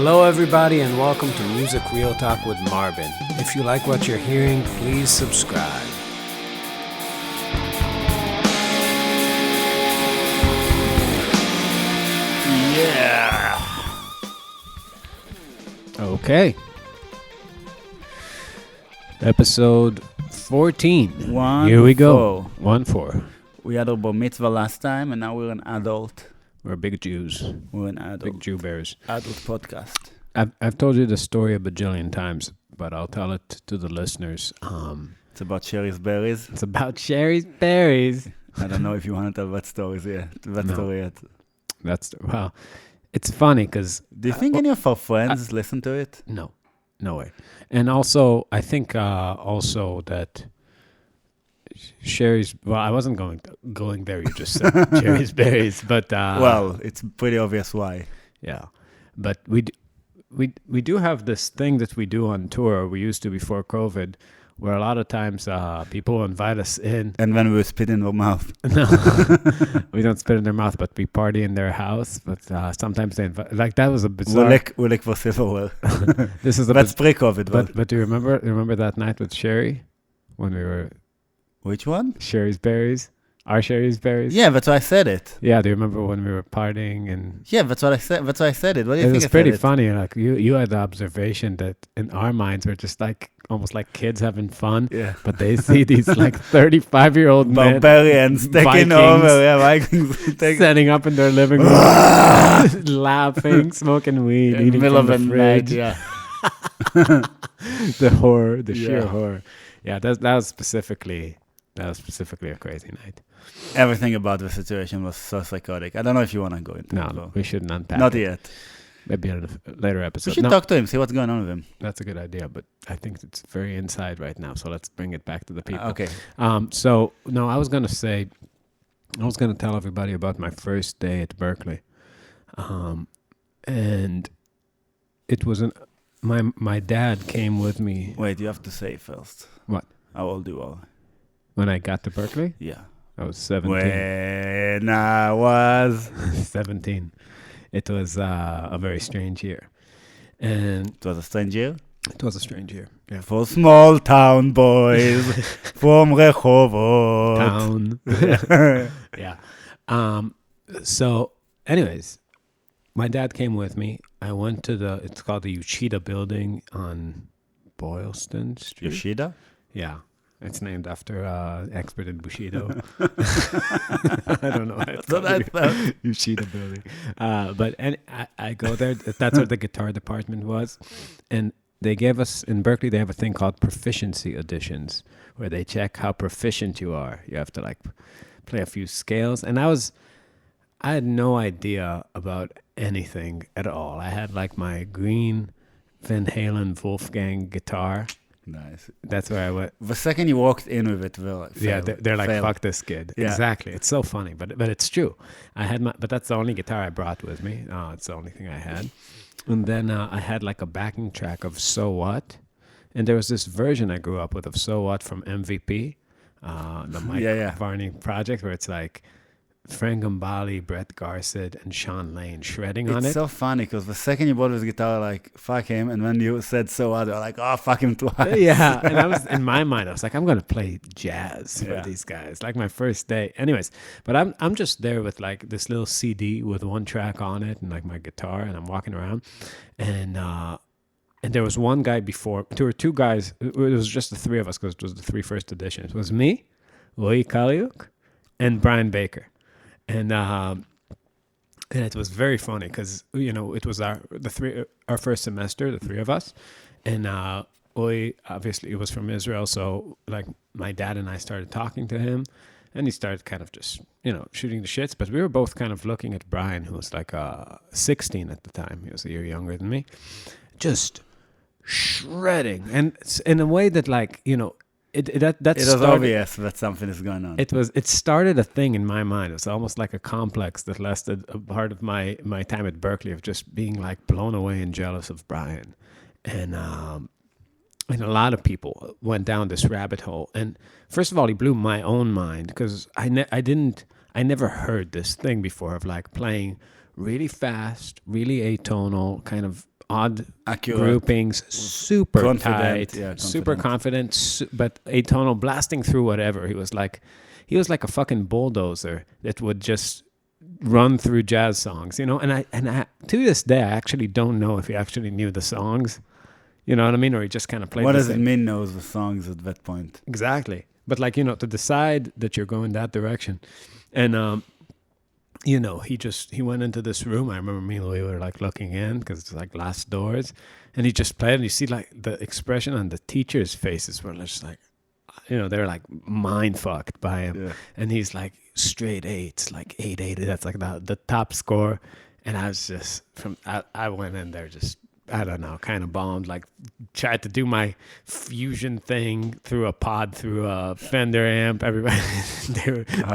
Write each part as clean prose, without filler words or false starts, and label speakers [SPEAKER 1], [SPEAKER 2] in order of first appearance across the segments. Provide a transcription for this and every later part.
[SPEAKER 1] Hello everybody and welcome to Music Real Talk with Marbin. If you like what you're hearing, please subscribe. Yeah. Okay. Episode 14. Here we go. 1-4.
[SPEAKER 2] We had a bar mitzvah last time, and now we're an adult.
[SPEAKER 1] We're big Jews.
[SPEAKER 2] We're an adult.
[SPEAKER 1] Big Jew bears.
[SPEAKER 2] Adult podcast.
[SPEAKER 1] I've told you the story a bajillion times, but I'll tell it to the listeners.
[SPEAKER 2] It's about Sherry's berries.
[SPEAKER 1] It's about Sherry's berries.
[SPEAKER 2] I don't know if you want to tell that story yet.
[SPEAKER 1] Well, it's funny because...
[SPEAKER 2] Do you think any of our friends listen to it?
[SPEAKER 1] No way. And also, I think also that Sherry's... Well, I wasn't going there. You just said Sherry's berries, but...
[SPEAKER 2] well, it's pretty obvious why.
[SPEAKER 1] Yeah, but we do have this thing that we do on tour. We used to before COVID, where a lot of times people invite us in.
[SPEAKER 2] And when we spit in their mouth.
[SPEAKER 1] No, we don't spit in their mouth, but we party in their house. But sometimes they invite... Like, that was a bizarre...
[SPEAKER 2] We lick for silverware.
[SPEAKER 1] That's
[SPEAKER 2] pre-COVID.
[SPEAKER 1] But do you remember that night with Sherry? When we were...
[SPEAKER 2] Which one?
[SPEAKER 1] Sherry's berries. Our Sherry's berries.
[SPEAKER 2] Yeah, that's why I said it.
[SPEAKER 1] Yeah, do you remember when we were partying and...
[SPEAKER 2] Yeah, that's what I said. That's why I said it. What do you think?
[SPEAKER 1] It was pretty funny. Like you had the observation that in our minds we're just like almost like kids having fun.
[SPEAKER 2] Yeah.
[SPEAKER 1] But they see these like 35-year-old men,
[SPEAKER 2] barbarians taking over. Yeah, Vikings
[SPEAKER 1] setting up in their living room, laughing, smoking weed, eating from the fridge.
[SPEAKER 2] Yeah.
[SPEAKER 1] The horror, sheer horror. Yeah, that was specifically a crazy night.
[SPEAKER 2] Everything about the situation was so psychotic. I don't know if you want to go into it.
[SPEAKER 1] No, we shouldn't unpack
[SPEAKER 2] Not
[SPEAKER 1] it.
[SPEAKER 2] Yet.
[SPEAKER 1] Maybe in a later episode.
[SPEAKER 2] We should talk to him, see what's going on with him.
[SPEAKER 1] That's a good idea, but I think it's very inside right now, so let's bring it back to the people.
[SPEAKER 2] Okay.
[SPEAKER 1] So, no, I was going to tell everybody about my first day at Berkeley. And it was my dad came with me.
[SPEAKER 2] Wait, you have to say first.
[SPEAKER 1] What?
[SPEAKER 2] How old you are?
[SPEAKER 1] When I got to Berkeley?
[SPEAKER 2] Yeah.
[SPEAKER 1] I was 17.
[SPEAKER 2] When I was
[SPEAKER 1] 17. It was a very strange year. And
[SPEAKER 2] it was a strange year?
[SPEAKER 1] It was a strange year, yeah.
[SPEAKER 2] For small town boys from Rehovot.
[SPEAKER 1] Town. Yeah. So, anyways, my dad came with me. I went to it's called the Yoshida building on Boylston Street.
[SPEAKER 2] Yoshida?
[SPEAKER 1] Yeah. It's named after expert in Bushido. I don't know. It's called Yoshida building. But I go there. That's where the guitar department was. And they gave us, in Berkeley, they have a thing called proficiency editions, where they check how proficient you are. You have to like play a few scales. And I had no idea about anything at all. I had like my green Van Halen Wolfgang guitar.
[SPEAKER 2] Nice.
[SPEAKER 1] That's where I went.
[SPEAKER 2] The second you walked in with it,
[SPEAKER 1] they're like, fuck this kid. Yeah. Exactly. It's so funny, but it's true. But that's the only guitar I brought with me. It's the only thing I had. And then I had like a backing track of So What, and there was this version I grew up with of So What from MVP, the Mike Varney project, where it's like Frank Gambale, Brett Garsed, and Sean Lane shredding on it.
[SPEAKER 2] It's so funny because the second you bought his guitar, like, fuck him. And when you said So What, they're like, oh, fuck him twice.
[SPEAKER 1] Yeah. And I was, in my mind, I was like, I'm going to play jazz for these guys. Like my first day. Anyways, but I'm just there with like this little CD with one track on it and like my guitar, and I'm walking around. And there was one guy before, there were two guys. It was just the three of us because it was the three first editions. It was me, Roy Kaliuk, and Brian Baker. And it was very funny because, it was our first semester, the three of us. And obviously it was from Israel. So like my dad and I started talking to him, and he started kind of just, shooting the shits. But we were both kind of looking at Brian, who was like 16 at the time. He was a year younger than me, just shredding. And in a way that like, It
[SPEAKER 2] was obvious that something is going on.
[SPEAKER 1] It started a thing in my mind. It was almost like a complex that lasted a part of my time at Berkeley of just being like blown away and jealous of Brian. And a lot of people went down this rabbit hole. And first of all, he blew my own mind because I never heard this thing before of like playing really fast, really atonal, kind of odd
[SPEAKER 2] Accurate.
[SPEAKER 1] groupings, super
[SPEAKER 2] Confident,
[SPEAKER 1] tight,
[SPEAKER 2] yeah,
[SPEAKER 1] super
[SPEAKER 2] confident.
[SPEAKER 1] confident, but atonal, blasting through whatever. He was like a fucking bulldozer that would just run through jazz songs, you know. And I to this day, I actually don't know if he actually knew the songs, you know what I mean, or he just kind of played.
[SPEAKER 2] What
[SPEAKER 1] the
[SPEAKER 2] does it
[SPEAKER 1] thing.
[SPEAKER 2] mean knows the songs at that point?
[SPEAKER 1] Exactly. But like, you know, to decide that you're going that direction. And, you know, he went into this room. I remember me and Louis were like looking in because it's like glass doors. And he just played and you see like the expression on the teachers' faces were just like, you know, they're like mind fucked by him.
[SPEAKER 2] Yeah.
[SPEAKER 1] And he's like straight eights, like 8-8. That's like the top score. And I was just I went in there just, I don't know, kind of bombed, like tried to do my fusion thing through a pod, through a Fender amp. Everybody,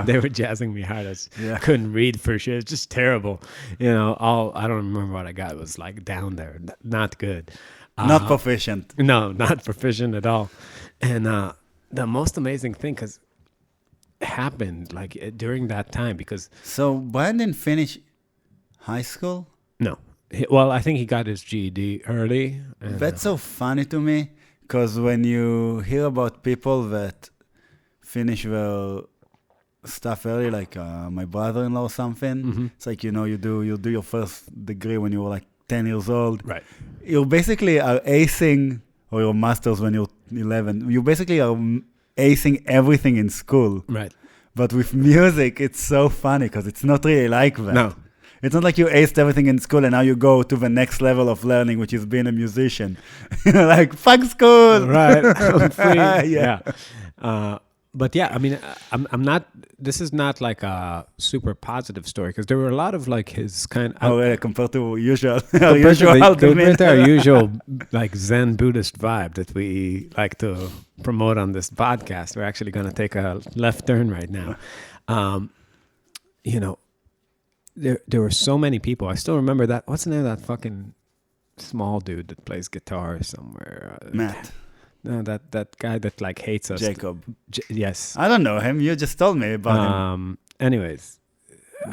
[SPEAKER 1] they were jazzing me hard. I couldn't read for shit. It's just terrible. You know, I don't remember what I got. It was like down there, not good.
[SPEAKER 2] Not proficient.
[SPEAKER 1] No, not proficient at all. And the most amazing thing, because happened like during that time, because...
[SPEAKER 2] So Brian didn't finish high school?
[SPEAKER 1] No. Well, I think he got his GED early. And,
[SPEAKER 2] that's so funny to me, because when you hear about people that finish their stuff early, like my brother-in-law or something, it's like, you know, you do your first degree when you were like 10 years old.
[SPEAKER 1] Right.
[SPEAKER 2] You basically are acing, or your master's when you're 11. You basically are acing everything in school.
[SPEAKER 1] Right.
[SPEAKER 2] But with music, it's so funny because it's not really like that.
[SPEAKER 1] No.
[SPEAKER 2] It's not like you aced everything in school and now you go to the next level of learning, which is being a musician. Like, fuck school!
[SPEAKER 1] Right. I'm free.
[SPEAKER 2] Yeah.
[SPEAKER 1] But yeah, I mean, I'm not, this is not like a super positive story, because there were a lot of like his kind of...
[SPEAKER 2] compared to usual.
[SPEAKER 1] compared to our usual like Zen Buddhist vibe that we like to promote on this podcast. We're actually going to take a left turn right now. You know, there were so many people. I still remember that. What's the name of that fucking small dude that plays guitar somewhere?
[SPEAKER 2] Matt.
[SPEAKER 1] No, that guy that like hates us.
[SPEAKER 2] Jacob.
[SPEAKER 1] Yes.
[SPEAKER 2] I don't know him. You just told me about him.
[SPEAKER 1] Anyways.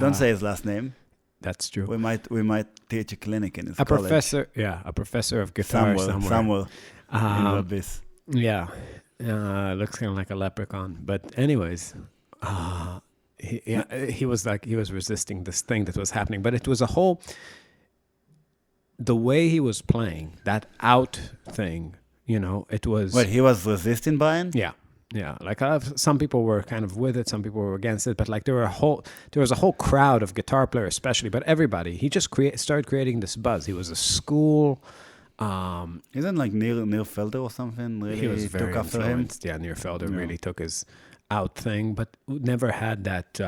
[SPEAKER 2] Don't say his last name.
[SPEAKER 1] That's true.
[SPEAKER 2] We might teach a clinic in his
[SPEAKER 1] college.
[SPEAKER 2] Professor.
[SPEAKER 1] Yeah, a professor of guitar
[SPEAKER 2] somewhere. In the abyss.
[SPEAKER 1] Yeah. Looks kind of like a leprechaun. But anyways, he was resisting this thing that was happening, but it was a whole, the way he was playing that out thing, you know, it was...
[SPEAKER 2] Wait, he was resisting Brian?
[SPEAKER 1] Yeah. Like some people were kind of with it, some people were against it, but like there was a whole crowd of guitar players, especially, but everybody. He just started creating this buzz. He was a school.
[SPEAKER 2] Isn't like Neil Felder or something really
[SPEAKER 1] he was very
[SPEAKER 2] took after him?
[SPEAKER 1] Yeah, Neil Felder really took his out thing, but never had that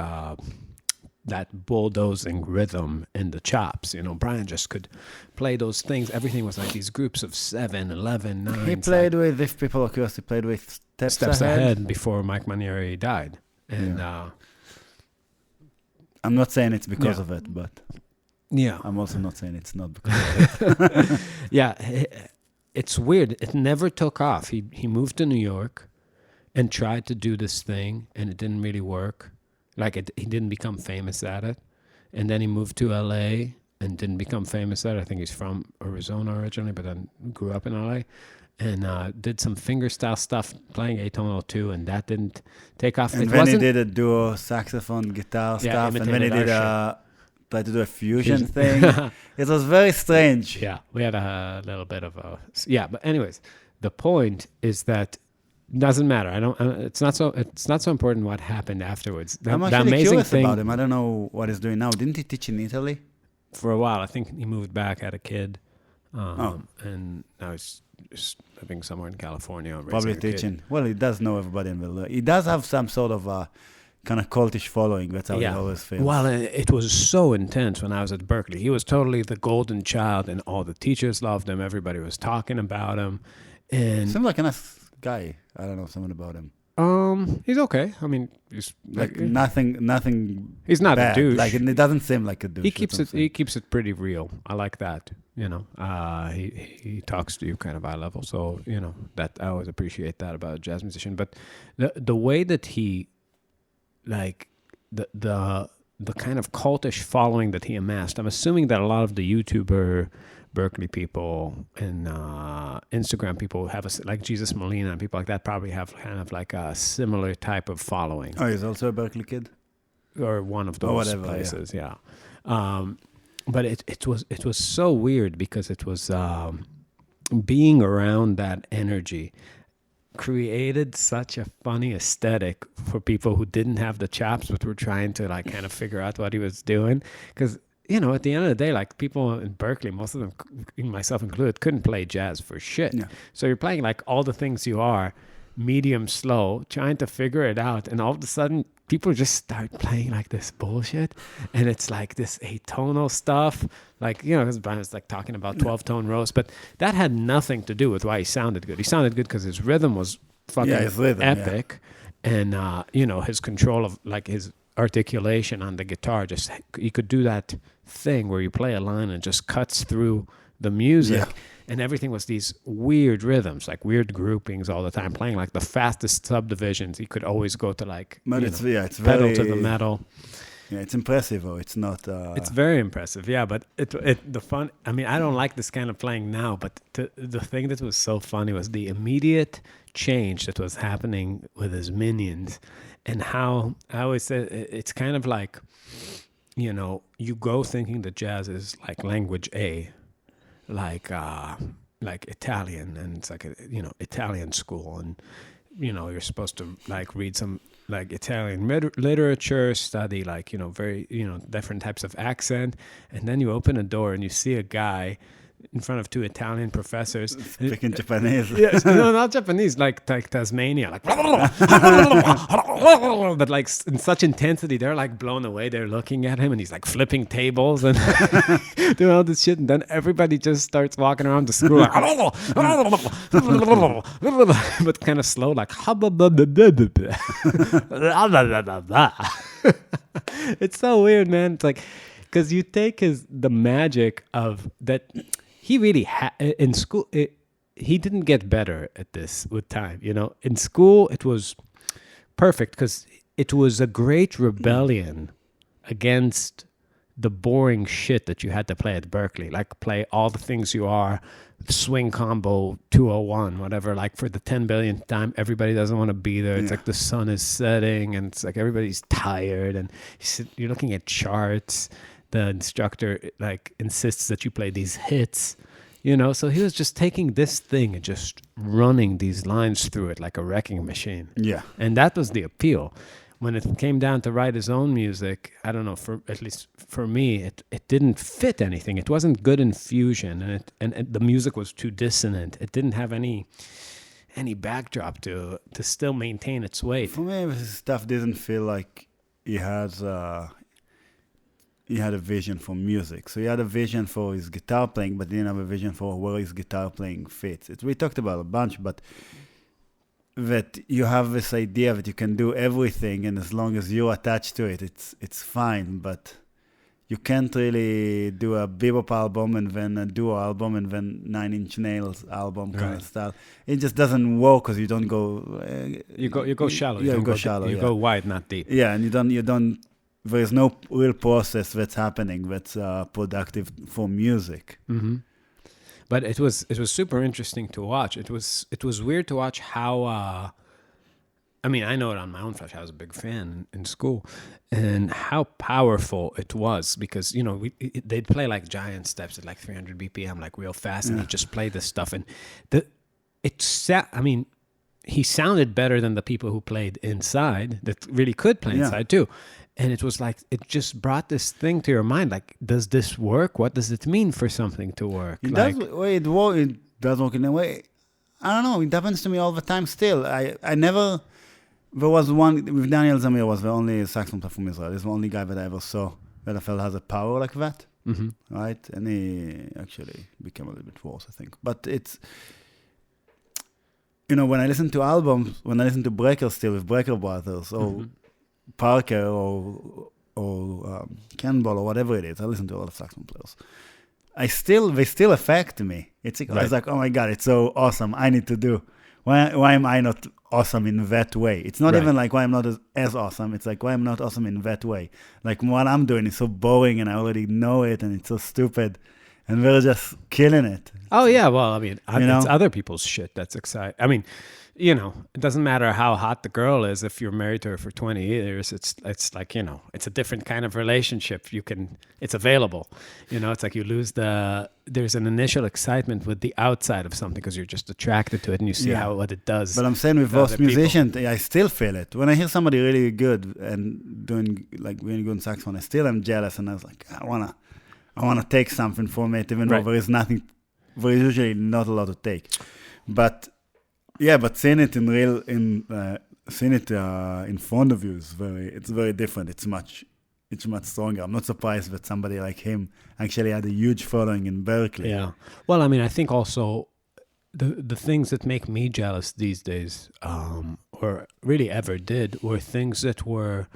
[SPEAKER 1] that bulldozing rhythm in the chops. You know, Brian just could play those things. Everything was like these groups of 7, 11, 9.
[SPEAKER 2] He played with, if people are curious, he played with Steps Ahead
[SPEAKER 1] before Mike Manieri died. And
[SPEAKER 2] I'm not saying it's because of it, but
[SPEAKER 1] yeah,
[SPEAKER 2] I'm also not saying it's not because of it.
[SPEAKER 1] Yeah, it's weird. It never took off. He moved to New York and tried to do this thing, and it didn't really work. Like, he didn't become famous at it. And then he moved to L.A. and didn't become famous at it. I think he's from Arizona originally, but then grew up in L.A. And did some fingerstyle stuff, playing atonal too, and that didn't take off.
[SPEAKER 2] And then he did a duo saxophone guitar stuff, and then he did tried to do a fusion thing. It was very strange.
[SPEAKER 1] Yeah, we had a little bit of a... Yeah, but anyways, the point is that doesn't matter. It's not so important what happened afterwards.
[SPEAKER 2] I'm actually curious about him. I don't know what he's doing now. Didn't he teach in Italy?
[SPEAKER 1] For a while. I think he moved back, had a kid. And now he's just living somewhere in California.
[SPEAKER 2] Probably teaching. Well, he does know everybody in the... He does have some sort of kind of cultish following. That's how he always feels.
[SPEAKER 1] Well, it was so intense when I was at Berkeley. He was totally the golden child, and all the teachers loved him. Everybody was talking about him. And
[SPEAKER 2] seems like a nice guy. I don't know something about him.
[SPEAKER 1] He's okay. I mean, he's
[SPEAKER 2] like nothing.
[SPEAKER 1] He's not
[SPEAKER 2] bad.
[SPEAKER 1] a douche.
[SPEAKER 2] Like, it doesn't seem like a douche.
[SPEAKER 1] He keeps it pretty real. I like that. You know, he talks to you kind of eye level. So, you know, that I always appreciate that about a jazz musician. But the way that he, like, the kind of cultish following that he amassed, I'm assuming that a lot of the YouTuber Berkeley people and Instagram people have like Jesus Molina and people like that probably have kind of like a similar type of following.
[SPEAKER 2] Oh, he's also a Berkeley kid?
[SPEAKER 1] Or one of those
[SPEAKER 2] whatever,
[SPEAKER 1] places, yeah. But it was so weird because it was being around that energy created such a funny aesthetic for people who didn't have the chops but were trying to like kind of figure out what he was doing. Because at the end of the day, like people in Berkeley, most of them, myself included, couldn't play jazz for shit.
[SPEAKER 2] Yeah.
[SPEAKER 1] So you're playing like all the things you are, medium slow, trying to figure it out, and all of a sudden people just start playing like this bullshit, and it's like this atonal stuff, like because Brian was like talking about 12-tone rows, but that had nothing to do with why he sounded good. He sounded good because his rhythm was fucking epic, and his control of like his articulation on the guitar, just he could do that thing where you play a line and just cuts through the music.
[SPEAKER 2] Yeah.
[SPEAKER 1] And everything was these weird rhythms, like weird groupings all the time, playing like the fastest subdivisions. He could always go to like
[SPEAKER 2] it's
[SPEAKER 1] pedal
[SPEAKER 2] very,
[SPEAKER 1] to the metal.
[SPEAKER 2] Yeah, it's impressive, though. It's not...
[SPEAKER 1] It's very impressive, yeah. But the fun... I mean, I don't like this kind of playing now, but the thing that was so funny was the immediate change that was happening with his minions, and how I always say it's kind of like, you go thinking that jazz is like language A, like Italian, and it's like Italian school, and you're supposed to like read some like Italian literature, study like very different types of accent, and then you open a door and you see a guy in front of two Italian professors
[SPEAKER 2] speaking Japanese.
[SPEAKER 1] Yes, no, not Japanese, like Tasmania, like but like in such intensity, they're like blown away. They're looking at him, and he's like flipping tables and doing all this shit, and then everybody just starts walking around the school like, but kind of slow, like it's so weird, man. It's like because you take the magic of that. He really in school. He didn't get better at this with time. In school it was perfect because it was a great rebellion against the boring shit that you had to play at Berkeley. Like play all the things you are, swing combo 201, whatever. Like for the 10 billionth time, everybody doesn't want to be there. It's like the sun is setting, and it's like everybody's tired, and you're looking at charts. The instructor like insists that you play these hits, so he was just taking this thing and just running these lines through it like a wrecking machine.
[SPEAKER 2] Yeah.
[SPEAKER 1] And that was the appeal. When it came down to write his own music, I don't know, at least for me, it didn't fit anything. It wasn't good in fusion, and the music was too dissonant. It didn't have any backdrop to still maintain its weight.
[SPEAKER 2] For me, his stuff didn't feel like he had a vision for music. So he had a vision for his guitar playing, but didn't have a vision for where his guitar playing fits. We talked about a bunch, but that you have this idea that you can do everything, and as long as you're attached to it, it's fine. But you can't really do a bebop album and then a duo album and then 9 Inch Nails album kind of style. It just doesn't work because you don't go...
[SPEAKER 1] you go shallow.
[SPEAKER 2] You go shallow.
[SPEAKER 1] You go wide, not deep.
[SPEAKER 2] Yeah, and you don't. There's no real process that's happening that's productive for music.
[SPEAKER 1] Mm-hmm. But it was super interesting to watch. It was weird to watch how. I mean, I know it on my own flesh. I was a big fan in school, and how powerful it was because they'd play like giant steps at like 300 BPM, like real fast, and he'd just play this stuff, and he sounded better than the people who played inside that really could play inside too. And it was like, it just brought this thing to your mind. Like, does this work? What does it mean for something to work?
[SPEAKER 2] It does work in a way. I don't know. It happens to me all the time still. I never... There was one... With Daniel Zamir was the only saxophone player from Israel. He's the only guy that I ever saw that I felt has a power like that. Mm-hmm. Right? And he actually became a little bit worse, I think. But it's... when I listen to albums, when I listen to Breaker still with Breaker Brothers, or Parker or Cannonball or whatever it is. I listen to a lot of saxophone players. They still affect me. It's like, I was like, oh my God, it's so awesome. I need to do. Why am I not awesome in that way? It's not even like why I'm not as awesome. It's like why I'm not awesome in that way. Like what I'm doing is so boring and I already know it and it's so stupid. and we're just killing it.
[SPEAKER 1] Oh yeah, well, I mean,
[SPEAKER 2] You know?
[SPEAKER 1] it's other people's shit that's exciting. I mean, you know, it doesn't matter how hot the girl is. If you're married to her for 20 years, it's like, you know, it's a different kind of relationship. It's available. You know, it's like there's an initial excitement with the outside of something because you're just attracted to it and you see what it does.
[SPEAKER 2] But I'm saying with most musicians, I still feel it. When I hear somebody really good and doing like really good saxophone, I still am jealous, and I was like, I wanna take something from it, even though there is usually not a lot to take. But seeing it in front of you is very different. It's much stronger. I'm not surprised that somebody like him actually had a huge following in Berkeley.
[SPEAKER 1] Yeah. Well, I mean, I think also the things that make me jealous these days, or really ever did, were things that were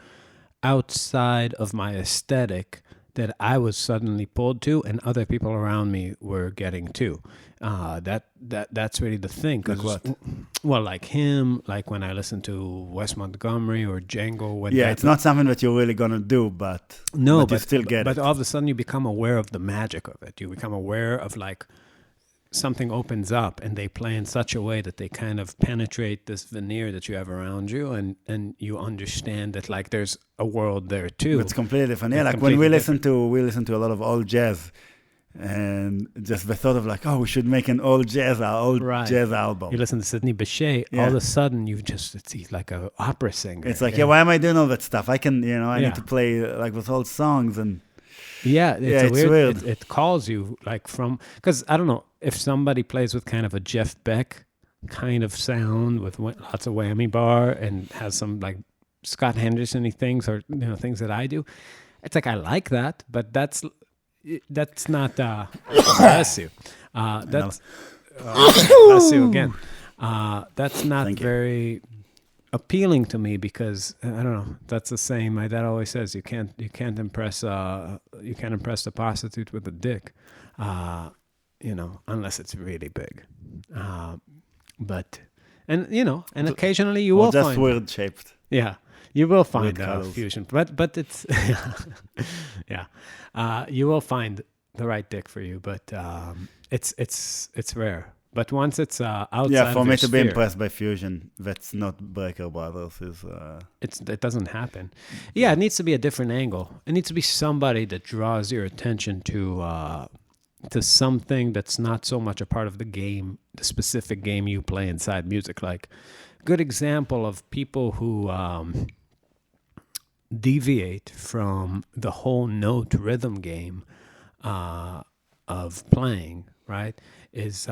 [SPEAKER 1] outside of my aesthetic that I was suddenly pulled to, and other people around me were getting to. That's really the thing.
[SPEAKER 2] Like what?
[SPEAKER 1] Well, like him, like when I listen to Wes Montgomery or Django.
[SPEAKER 2] It's not something that you're really gonna do, but you still get it.
[SPEAKER 1] But all of a sudden, you become aware of the magic of it. You become aware of like something opens up, and they play in such a way that they kind of penetrate this veneer that you have around you, and you understand that like there's a world there too.
[SPEAKER 2] It's completely different. Yeah, like when we listen to a lot of old jazz, and just the thought of like, oh, we should make an old jazz album.
[SPEAKER 1] You listen to Sidney Bechet, all of a sudden he's like an opera singer.
[SPEAKER 2] It's like, why am I doing all that stuff? I can, I need to play like with old songs and.
[SPEAKER 1] It's weird. It calls you like because I don't know if somebody plays with kind of a Jeff Beck kind of sound with lots of whammy bar and has some like Scott Henderson-y things or things that I do. It's like I like that, but that's not. Bless you. Bless you again. That's not very appealing to me because I don't know. That's the same. My dad always says you can't impress the prostitute with a dick, unless it's really big. And occasionally you will
[SPEAKER 2] just
[SPEAKER 1] find
[SPEAKER 2] weird shaped.
[SPEAKER 1] Yeah, you will find fusion, but it's you will find the right dick for you, but it's rare. But once it's outside,
[SPEAKER 2] for me to be impressed by fusion, that's not Breaker Brothers.
[SPEAKER 1] It doesn't happen. Yeah, it needs to be a different angle. It needs to be somebody that draws your attention to something that's not so much a part of the game, the specific game you play inside music. Like, good example of people who deviate from the whole note rhythm game of playing. Right? Is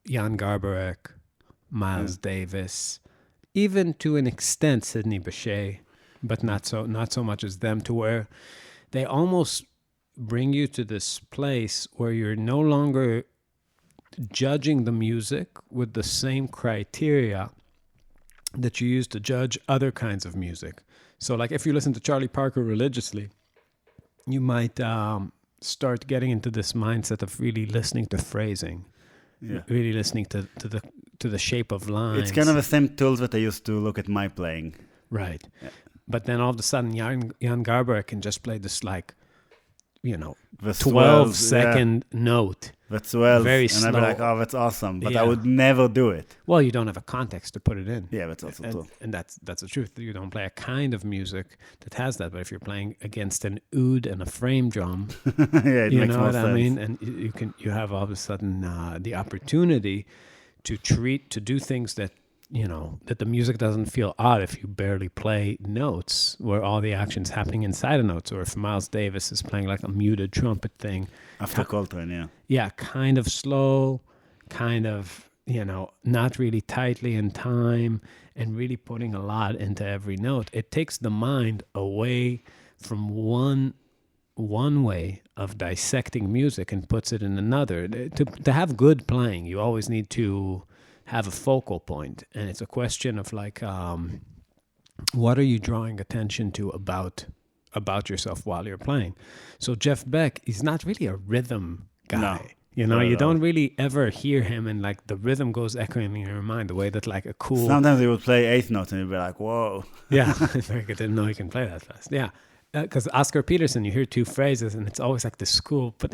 [SPEAKER 1] Jan Garbarek, Miles Davis, even to an extent Sidney Bechet, but not so much as them, to where they almost bring you to this place where you're no longer judging the music with the same criteria that you use to judge other kinds of music. So like if you listen to Charlie Parker religiously, you might start getting into this mindset of really listening to phrasing. Really listening to the shape of lines.
[SPEAKER 2] It's kind of the same tools that I used to look at my playing.
[SPEAKER 1] Right. Yeah. But then all of a sudden, Jan Garbarek can just play this like, 12-second note.
[SPEAKER 2] That's 12.
[SPEAKER 1] Very slow.
[SPEAKER 2] And I'd be like, oh, that's awesome. But I would never do it.
[SPEAKER 1] Well, you don't have a context to put it in.
[SPEAKER 2] Yeah, that's also true.
[SPEAKER 1] And that's the truth. You don't play a kind of music that has that. But if you're playing against an oud and a frame drum,
[SPEAKER 2] it
[SPEAKER 1] you
[SPEAKER 2] makes
[SPEAKER 1] know
[SPEAKER 2] more
[SPEAKER 1] what
[SPEAKER 2] sense.
[SPEAKER 1] I mean? And you have all of a sudden the opportunity to do things that, that the music doesn't feel odd if you barely play notes where all the action's happening inside of notes, or if Miles Davis is playing like a muted trumpet thing.
[SPEAKER 2] After Coltrane, yeah.
[SPEAKER 1] Yeah, kind of slow, kind of, not really tightly in time, and really putting a lot into every note. It takes the mind away from one way of dissecting music and puts it in another. To have good playing, you always need to have a focal point, and it's a question of like, what are you drawing attention to about yourself while you're playing? So Jeff Beck is not really a rhythm guy. No. You don't really ever hear him, and like the rhythm goes echoing in your mind the way that like a cool.
[SPEAKER 2] Sometimes he would play eighth notes, and you'd be like, "Whoa!"
[SPEAKER 1] Yeah, I didn't know he can play that fast. Yeah, because Oscar Peterson, you hear two phrases, and it's always like the school, like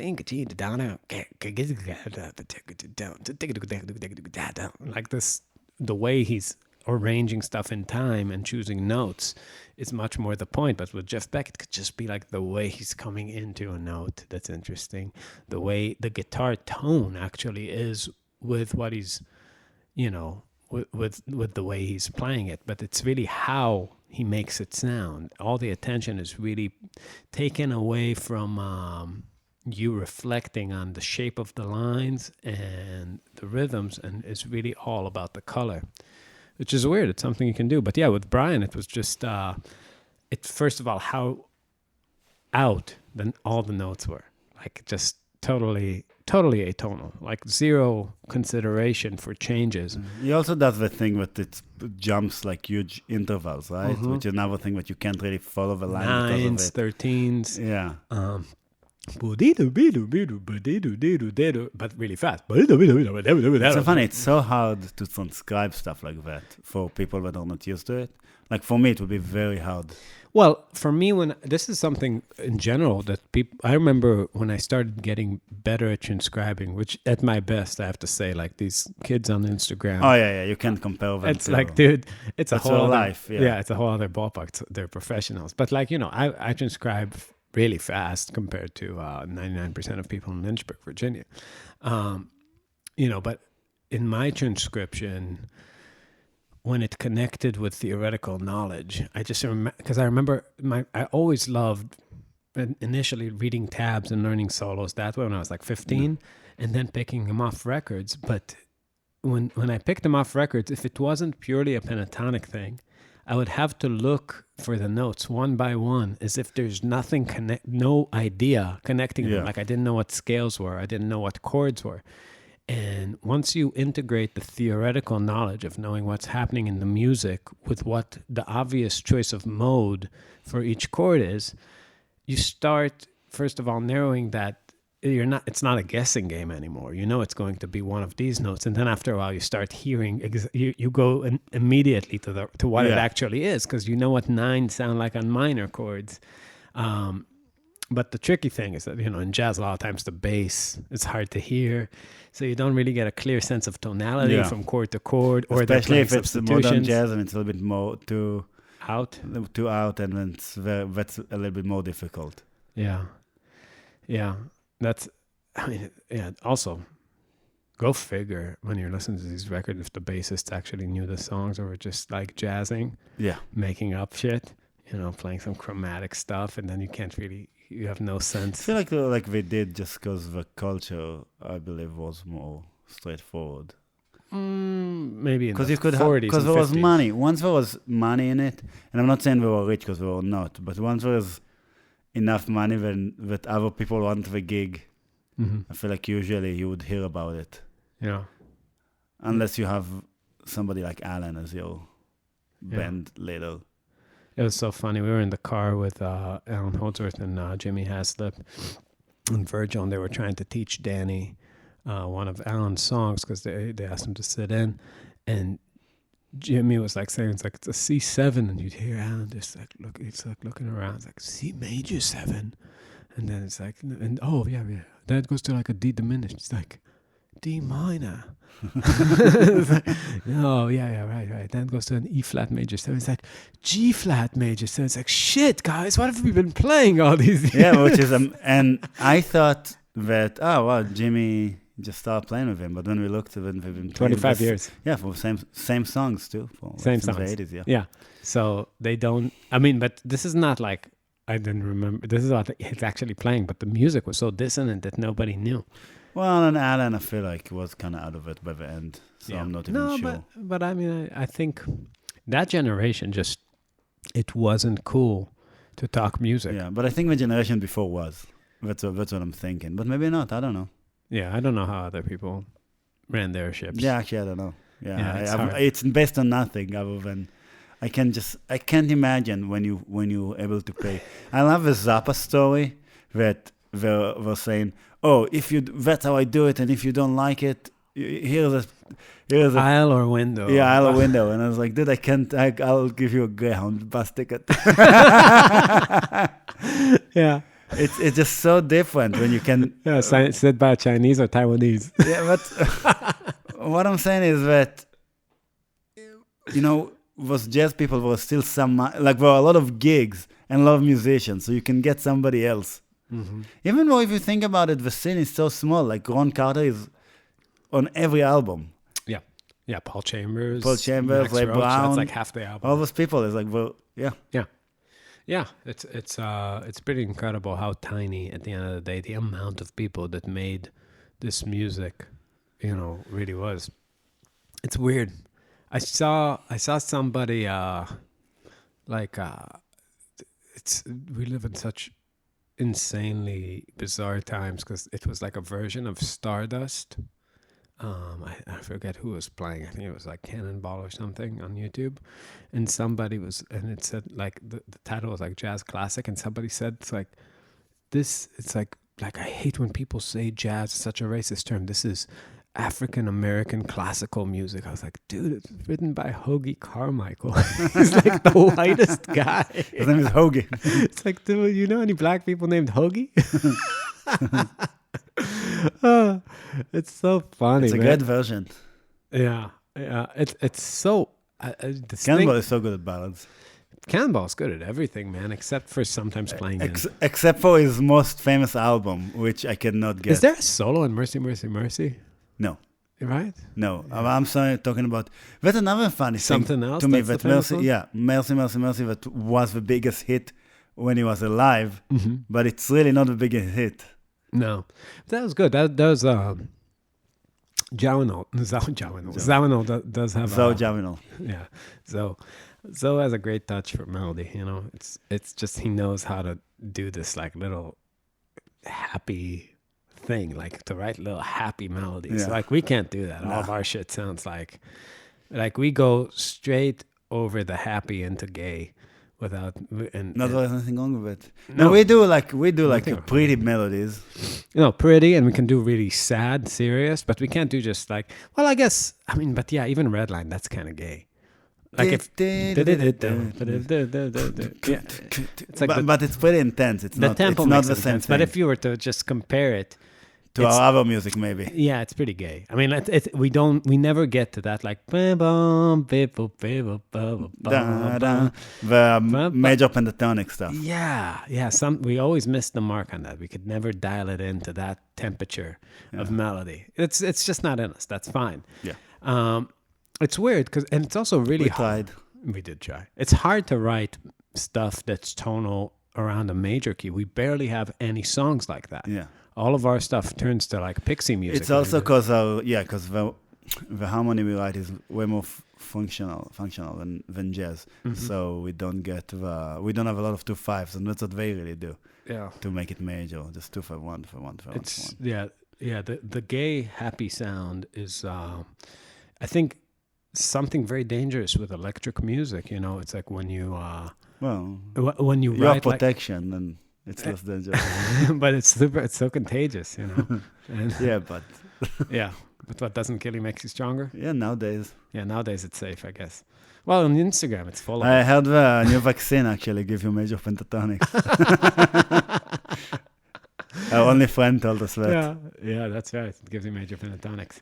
[SPEAKER 1] this, the way he's arranging stuff in time and choosing notes is much more the point. But with Jeff Beck, it could just be like the way he's coming into a note. That's interesting. The way the guitar tone actually is with what he's, with the way he's playing it. But it's really how he makes it sound. All the attention is really taken away from you reflecting on the shape of the lines and the rhythms, and it's really all about the color, which is weird. It's something you can do. But yeah, with Brian, it was just, first of all, how out then all the notes were. Like just totally atonal, like zero consideration for changes.
[SPEAKER 2] He also does the thing that it jumps like huge intervals, right? Which is another thing that you can't really follow the line.
[SPEAKER 1] 9s, 13s.
[SPEAKER 2] Yeah.
[SPEAKER 1] But really fast.
[SPEAKER 2] It's so funny. It's so hard to transcribe stuff like that for people that are not used to it. Like for me, it would be very hard.
[SPEAKER 1] Well, for me, this is something in general that I remember when I started getting better at transcribing, which at my best, I have to say, like these kids on Instagram.
[SPEAKER 2] Oh yeah, you can't compare them.
[SPEAKER 1] It's like, dude, it's a whole other
[SPEAKER 2] life. Yeah,
[SPEAKER 1] it's a whole other ballpark. They're professionals, but like I transcribe really fast compared to 99% of people in Lynchburg, Virginia. But in my transcription, when it connected with theoretical knowledge, I just remember, because I remember I always loved initially reading tabs and learning solos that way when I was like 15, and then picking them off records. But when I picked them off records, if it wasn't purely a pentatonic thing, I would have to look for the notes one by one, as if there's no idea connecting them. Like I didn't know what scales were. I didn't know what chords were. And once you integrate the theoretical knowledge of knowing what's happening in the music with what the obvious choice of mode for each chord is, you start, first of all, narrowing that it's not a guessing game anymore. It's going to be one of these notes. And then after a while, you start hearing, you go immediately to what it actually is, because you know what 9s sound like on minor chords. But the tricky thing is that, in jazz, a lot of times the bass is hard to hear. So you don't really get a clear sense of tonality from chord to chord.
[SPEAKER 2] Especially if it's modern jazz and it's a little bit more too
[SPEAKER 1] out,
[SPEAKER 2] and then that's a little bit more difficult.
[SPEAKER 1] Yeah. Also, go figure when you're listening to these records if the bassist actually knew the songs or were just like jazzing, making up shit, playing some chromatic stuff, and then you have no sense.
[SPEAKER 2] I feel like they did just because the culture, I believe, was more straightforward.
[SPEAKER 1] Maybe in the
[SPEAKER 2] 40s, because there
[SPEAKER 1] 50s.
[SPEAKER 2] was money. Once there was money in it, and I'm not saying they were rich because they were not, but once there was enough money that other people want the gig, I feel like usually you would hear about it.
[SPEAKER 1] Yeah.
[SPEAKER 2] Unless you have somebody like Alan as your band leader.
[SPEAKER 1] It was so funny. We were in the car with Alan Holdsworth and Jimmy Haslip and Virgil, and they were trying to teach Dani one of Alan's songs because they asked him to sit in. And Jimmy was like saying, it's a C7, and you'd hear Alan just like looking around. It's like C major 7. And then it's like, then it goes to like a D diminished. It's like D minor. Like, right. Then it goes to an E flat major 7. It's like G flat major 7. It's like, shit, guys, what have we been playing all these years?
[SPEAKER 2] Yeah, which is, and I thought that, Jimmy just started playing with him. But when we looked at it, they've been playing
[SPEAKER 1] 25 years.
[SPEAKER 2] Yeah, for same songs too.
[SPEAKER 1] Same songs.
[SPEAKER 2] The 80s,
[SPEAKER 1] Yeah. So they don't, but this is not like, I didn't remember. This is what he's actually playing, but the music was so dissonant that nobody knew.
[SPEAKER 2] Well, and Alan, I feel like was kind of out of it by the end, so I'm not even sure.
[SPEAKER 1] But I think that generation it wasn't cool to talk music.
[SPEAKER 2] Yeah, but I think the generation before was. That's what I'm thinking. But maybe not. I don't know.
[SPEAKER 1] Yeah, I don't know how other people ran their ships.
[SPEAKER 2] Yeah, actually, I don't know.
[SPEAKER 1] Yeah,
[SPEAKER 2] it's based on nothing other than I can't imagine when you're able to play. I love the Zappa story that they're saying, that's how I do it, and if you don't like it, here's a
[SPEAKER 1] aisle or window.
[SPEAKER 2] Yeah, aisle or window. And I was like, dude, I'll give you a Greyhound bus ticket.
[SPEAKER 1] Yeah.
[SPEAKER 2] It's just so different when you can.
[SPEAKER 1] Yeah, said by Chinese or Taiwanese.
[SPEAKER 2] Yeah, but what I'm saying is that was jazz people were still there were a lot of gigs and a lot of musicians, so you can get somebody else.
[SPEAKER 1] Mm-hmm.
[SPEAKER 2] Even though if you think about it, the scene is so small. Like Ron Carter is on every album.
[SPEAKER 1] Yeah, Paul Chambers,
[SPEAKER 2] Max Ray
[SPEAKER 1] Roach,
[SPEAKER 2] Brown.
[SPEAKER 1] that's like half the album.
[SPEAKER 2] All those people is like, well, yeah.
[SPEAKER 1] Yeah, it's pretty incredible how tiny at the end of the day the amount of people that made this music, really was. It's weird. I saw somebody we live in such insanely bizarre times because it was like a version of Stardust. I forget who was playing. I think it was like Cannonball or something on YouTube, and it said like the title was like Jazz Classic, and somebody said it's like this. It's like I hate when people say jazz is such a racist term. This is African American classical music. I was like, dude, it's written by Hoagie Carmichael. He's like the whitest guy.
[SPEAKER 2] His name is Hoagie.
[SPEAKER 1] It's like, dude, you know any black people named Hoagie? It's so funny.
[SPEAKER 2] It's a good version.
[SPEAKER 1] Yeah. It's so.
[SPEAKER 2] Cannonball is so good at ballads.
[SPEAKER 1] Cannonball's good at everything, man, except for sometimes playing.
[SPEAKER 2] Except for his most famous album, which I cannot get.
[SPEAKER 1] Is there a solo in Mercy, Mercy, Mercy?
[SPEAKER 2] No.
[SPEAKER 1] Right?
[SPEAKER 2] No. Yeah. I'm sorry, talking about. That's another funny
[SPEAKER 1] something
[SPEAKER 2] thing
[SPEAKER 1] else
[SPEAKER 2] to me. That Mercy, Mercy, Mercy, Mercy, that was the biggest hit when he was alive, but it's really not the biggest hit.
[SPEAKER 1] No, that was good. That was Zawinul. Zawinul does have
[SPEAKER 2] Zawinul.
[SPEAKER 1] Yeah. So has a great touch for melody. It's just he knows how to do this like little happy thing, like to write little happy melodies.
[SPEAKER 2] Yeah.
[SPEAKER 1] Like we can't do that. All of our shit sounds like we go straight over the happy into gay. Without
[SPEAKER 2] there's nothing wrong with it. No, we do like pretty melodies.
[SPEAKER 1] Pretty, and we can do really sad, serious, but we can't do just like. Well, I guess but yeah, even Redline, that's kind of gay. Like if it's like,
[SPEAKER 2] but it's pretty intense. It's not the same thing.
[SPEAKER 1] But if you were to just compare it
[SPEAKER 2] to our other music, maybe.
[SPEAKER 1] Yeah, it's pretty gay. I mean, we never get to that like the
[SPEAKER 2] major pentatonic stuff.
[SPEAKER 1] Yeah. We always miss the mark on that. We could never dial it into that temperature of melody. It's just not in us. That's fine.
[SPEAKER 2] Yeah.
[SPEAKER 1] It's weird and it's also really hard.
[SPEAKER 2] Tried.
[SPEAKER 1] We did try. It's hard to write stuff that's tonal around a major key. We barely have any songs like that.
[SPEAKER 2] Yeah.
[SPEAKER 1] All of our stuff turns to like pixie music.
[SPEAKER 2] It's also because the harmony we write is way more functional than jazz. Mm-hmm. So we don't have a lot of 2/5s, and that's what they really do.
[SPEAKER 1] Yeah.
[SPEAKER 2] To make it major, just 2/5, 1/1.
[SPEAKER 1] Yeah. The gay happy sound is, I think, something very dangerous with electric music. It's like when you when you write
[SPEAKER 2] have protection and. It's less dangerous.
[SPEAKER 1] But it's so contagious, And
[SPEAKER 2] yeah, but
[SPEAKER 1] but what doesn't kill you makes you stronger.
[SPEAKER 2] Yeah, nowadays.
[SPEAKER 1] Yeah, nowadays it's safe, I guess. Well, on Instagram it's full of.
[SPEAKER 2] I heard the new vaccine actually gives you major pentatonics. Our only friend told us that.
[SPEAKER 1] Yeah, that's right. It gives you major pentatonics.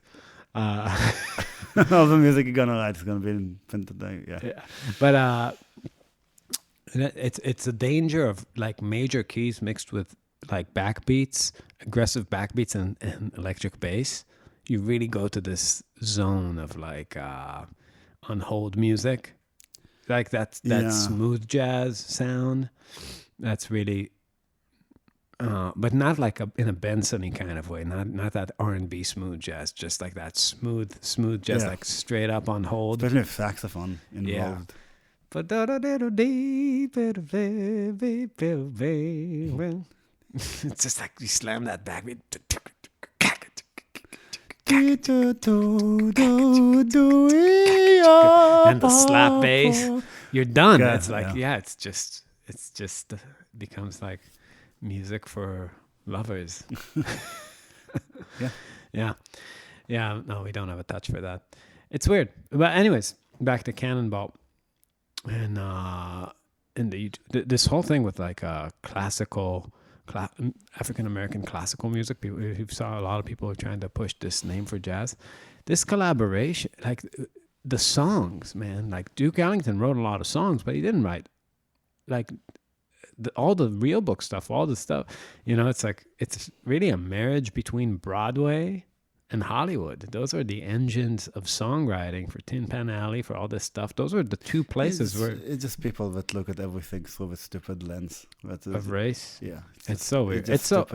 [SPEAKER 2] All the music you're gonna write is gonna be in pentatonic. Yeah.
[SPEAKER 1] But it's a danger of like major keys mixed with like backbeats, aggressive backbeats and electric bass. You really go to this zone of like on-hold music, like that smooth jazz sound. That's really, but not like in a Benson-y kind of way. Not that R&B smooth jazz, just like that smooth jazz, like straight up on hold.
[SPEAKER 2] Especially with saxophone involved.
[SPEAKER 1] Yeah. It's just like you slam that backbeat. And the slap bass. You're done.
[SPEAKER 2] Yeah,
[SPEAKER 1] it's like, it's just becomes like music for lovers. Yeah. No, we don't have a touch for that. It's weird. But anyways, back to Cannonball. And and this whole thing with like classical, African American classical music. People, you saw a lot of people are trying to push this name for jazz. This collaboration, like the songs, man. Like Duke Ellington wrote a lot of songs, but he didn't write like all the real book stuff, all the stuff. You know, it's like it's really a marriage between Broadway and Hollywood. Those are the engines of songwriting for Tin Pan Alley, for all this stuff. Those are the two places where
[SPEAKER 2] it's just people that look at everything through a stupid lens
[SPEAKER 1] of race.
[SPEAKER 2] Yeah,
[SPEAKER 1] it's so weird.
[SPEAKER 2] It's
[SPEAKER 1] so.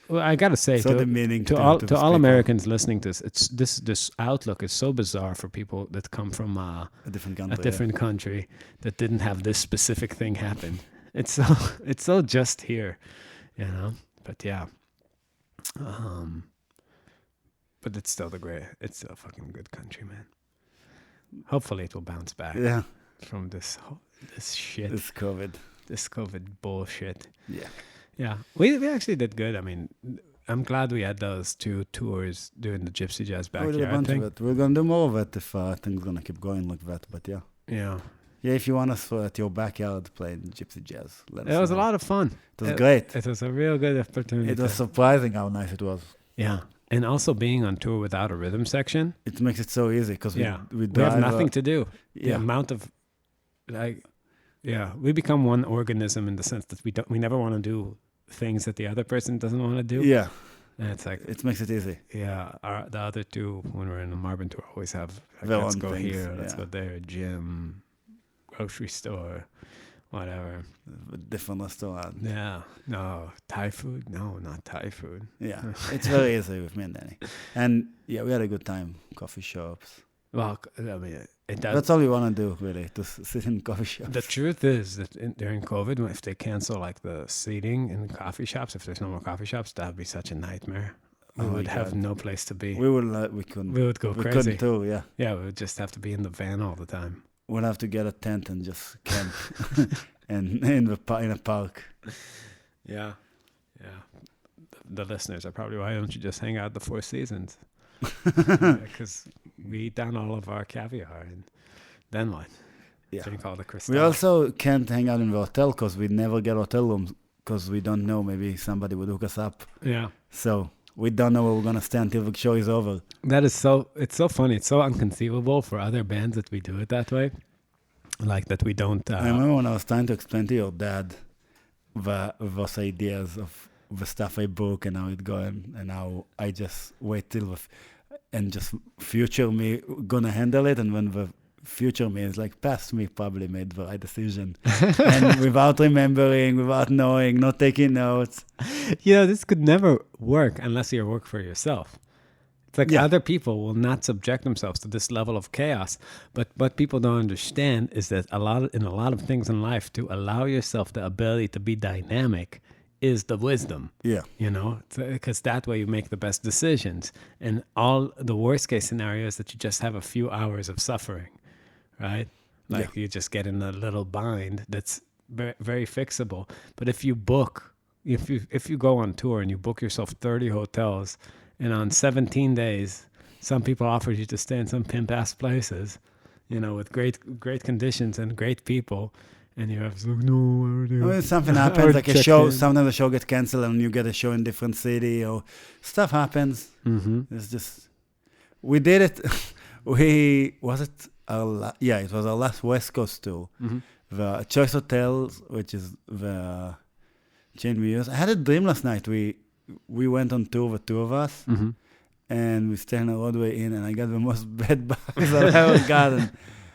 [SPEAKER 1] Well, I gotta say,
[SPEAKER 2] so the meaning
[SPEAKER 1] to all Americans listening to this, this outlook is so bizarre for people that come from a different country that didn't have this specific thing happen. It's so just here, you know. But yeah, but it's still it's still a fucking good country, man. Hopefully, it will bounce back.
[SPEAKER 2] Yeah.
[SPEAKER 1] From this shit.
[SPEAKER 2] This
[SPEAKER 1] COVID bullshit.
[SPEAKER 2] Yeah.
[SPEAKER 1] Yeah, we actually did good. I mean, I'm glad we had those 2 tours doing the Gypsy Jazz Backyard
[SPEAKER 2] did a bunch
[SPEAKER 1] thing.
[SPEAKER 2] of it. We're gonna do more of it if things gonna keep going like that. But yeah.
[SPEAKER 1] Yeah.
[SPEAKER 2] Yeah, if you want us at your backyard playing Gypsy Jazz, let us know.
[SPEAKER 1] It was a lot of fun.
[SPEAKER 2] It was great.
[SPEAKER 1] It was a real good opportunity.
[SPEAKER 2] It was surprising how nice it was.
[SPEAKER 1] Yeah. And also being on tour without a rhythm section.
[SPEAKER 2] It makes it so easy because we
[SPEAKER 1] have nothing to do.
[SPEAKER 2] Yeah.
[SPEAKER 1] The amount of, like, yeah, we become one organism in the sense that we never want to do things that the other person doesn't want to do.
[SPEAKER 2] Yeah.
[SPEAKER 1] And it's like,
[SPEAKER 2] it makes it easy.
[SPEAKER 1] Yeah. The other two, when we're in the Marbin tour, always have, like,
[SPEAKER 2] Their
[SPEAKER 1] let's
[SPEAKER 2] own
[SPEAKER 1] go
[SPEAKER 2] things,
[SPEAKER 1] here, let's go there, gym, grocery store, whatever.
[SPEAKER 2] A different restaurant.
[SPEAKER 1] Yeah. No, Thai food? No, not Thai food.
[SPEAKER 2] Yeah. It's very easy with me and Danny. And yeah, we had a good time. Coffee shops.
[SPEAKER 1] Well, I mean,
[SPEAKER 2] that's all we want to do, really, to sit in coffee shops.
[SPEAKER 1] The truth is that during COVID, if they cancel like the seating in coffee shops, if there's no more coffee shops, that would be such a nightmare. We would have no place to be.
[SPEAKER 2] We couldn't.
[SPEAKER 1] We would go crazy.
[SPEAKER 2] We couldn't too, yeah.
[SPEAKER 1] Yeah, we would just have to be in the van all the time.
[SPEAKER 2] We'll have to get a tent and just camp and in a park.
[SPEAKER 1] Yeah, yeah. The listeners are probably, why don't you just hang out the Four Seasons? Because we eat down all of our caviar, and then what?
[SPEAKER 2] Yeah.
[SPEAKER 1] Drink all the crystal.
[SPEAKER 2] We also can't hang out in the hotel because we never get hotel rooms because we don't know. Maybe somebody would hook us up.
[SPEAKER 1] Yeah.
[SPEAKER 2] So we don't know where we're gonna stay until the show is over.
[SPEAKER 1] It's so funny. It's so inconceivable for other bands that we do it that way. Like that we don't.
[SPEAKER 2] I remember when I was trying to explain to your dad those ideas of the stuff I book and how it going, and how I just wait till and just future me gonna handle it, and when the future me is like past me probably made the right decision, and without remembering, without knowing, not taking notes.
[SPEAKER 1] You know, this could never work unless you work for yourself. It's like other people will not subject themselves to this level of chaos. But what people don't understand is that in a lot of things in life, to allow yourself the ability to be dynamic is the wisdom. Yeah. You know, because that way you make the best decisions. And all the worst case scenario is that you just have a few hours of suffering, right? Like you just get in a little bind that's very, very fixable. But if you go on tour and you book yourself 30 hotels, and on 17 days, some people offered you to stay in some pimp-ass places, you know, with great conditions and great people, and you have to no.
[SPEAKER 2] Well, something happens, like a show. Sometimes a show gets canceled, and you get a show in a different city, or stuff happens. Mm-hmm. It's just we did it. It was our last West Coast tour. Mm-hmm. The Choice Hotels, which is the chain we use. I had a dream last night. We went on tour, the two of us, mm-hmm. and we stayed in a Roadway Inn, and I got the most bed bugs I've ever gotten.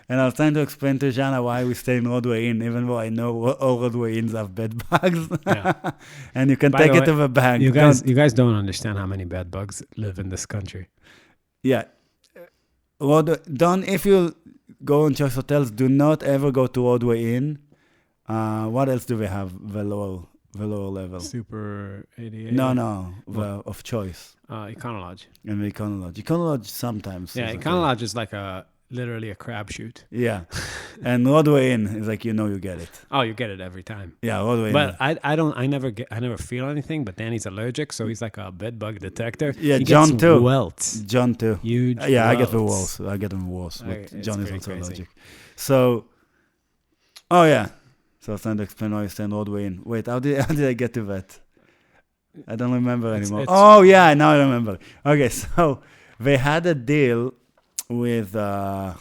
[SPEAKER 2] And I was trying to explain to Jana why we stay in Roadway Inn, even though I know all Roadway Inns have bed bugs. Yeah. And you can take it to the bank.
[SPEAKER 1] You guys don't understand how many bed bugs live in this country.
[SPEAKER 2] Yeah. If you go on Choice Hotels, do not ever go to Roadway Inn. What else do we have? The lower level.
[SPEAKER 1] Super 88?
[SPEAKER 2] No. Of Choice.
[SPEAKER 1] Econolodge.
[SPEAKER 2] And the Econolodge. Econolodge sometimes.
[SPEAKER 1] Yeah, Econolodge is like literally a crapshoot.
[SPEAKER 2] Yeah. And Roadway Inn is like, you get it.
[SPEAKER 1] Oh, you get it every time.
[SPEAKER 2] Yeah, Roadway Inn.
[SPEAKER 1] But I never feel anything, but Danny's allergic, so he's like a bed bug detector.
[SPEAKER 2] Yeah,
[SPEAKER 1] he
[SPEAKER 2] John
[SPEAKER 1] gets
[SPEAKER 2] too.
[SPEAKER 1] Welts.
[SPEAKER 2] John too.
[SPEAKER 1] Huge welts.
[SPEAKER 2] I get the walls. I get them walls. But John is also
[SPEAKER 1] crazy.
[SPEAKER 2] allergic. So So I was trying to explain why you stand roadway in. Wait, how did I get to that? I don't remember anymore. Oh, yeah, now I remember. Okay, so they had a deal with, I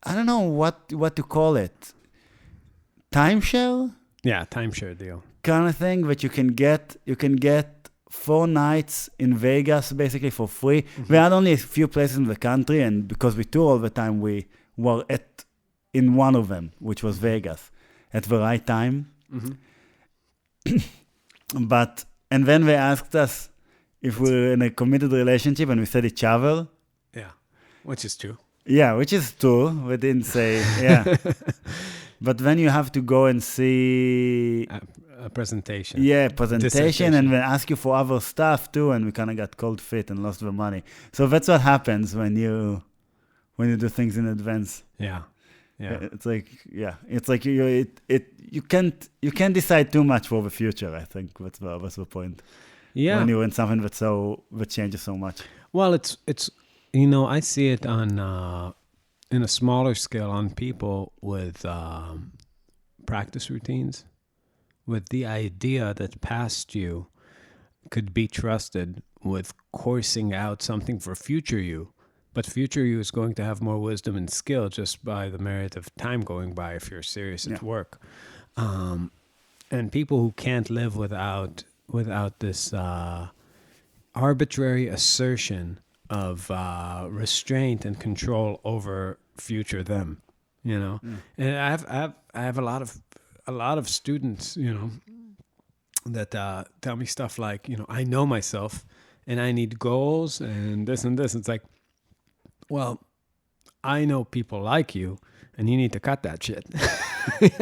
[SPEAKER 2] don't know what to call it. Timeshare?
[SPEAKER 1] Yeah, timeshare deal.
[SPEAKER 2] Kind of thing that you can get 4 nights in Vegas basically for free. We had only a few places in the country, and because we tour all the time, we were in one of them, which was Vegas, at the right time. And then they asked us if we were in a committed relationship, and we said each other.
[SPEAKER 1] Yeah, which is true.
[SPEAKER 2] Yeah, which is true. We didn't say, yeah. But then you have to go and see
[SPEAKER 1] a presentation.
[SPEAKER 2] Yeah, presentation, and they ask you for other stuff too, and we kind of got cold feet and lost the money. So that's what happens when you do things in advance.
[SPEAKER 1] Yeah.
[SPEAKER 2] It's like you can't decide too much for the future. I think that's the point.
[SPEAKER 1] Yeah.
[SPEAKER 2] When you're in something that changes so much.
[SPEAKER 1] Well, it's I see it on in a smaller scale on people with practice routines, with the idea that past you could be trusted with coursing out something for future you. But future you is going to have more wisdom and skill just by the merit of time going by if you're serious at work. And people who can't live without this arbitrary assertion of restraint and control over future them, And I have a lot of students, that tell me stuff like, I know myself and I need goals and this and this. It's like, well, I know people like you, and you need to cut that shit.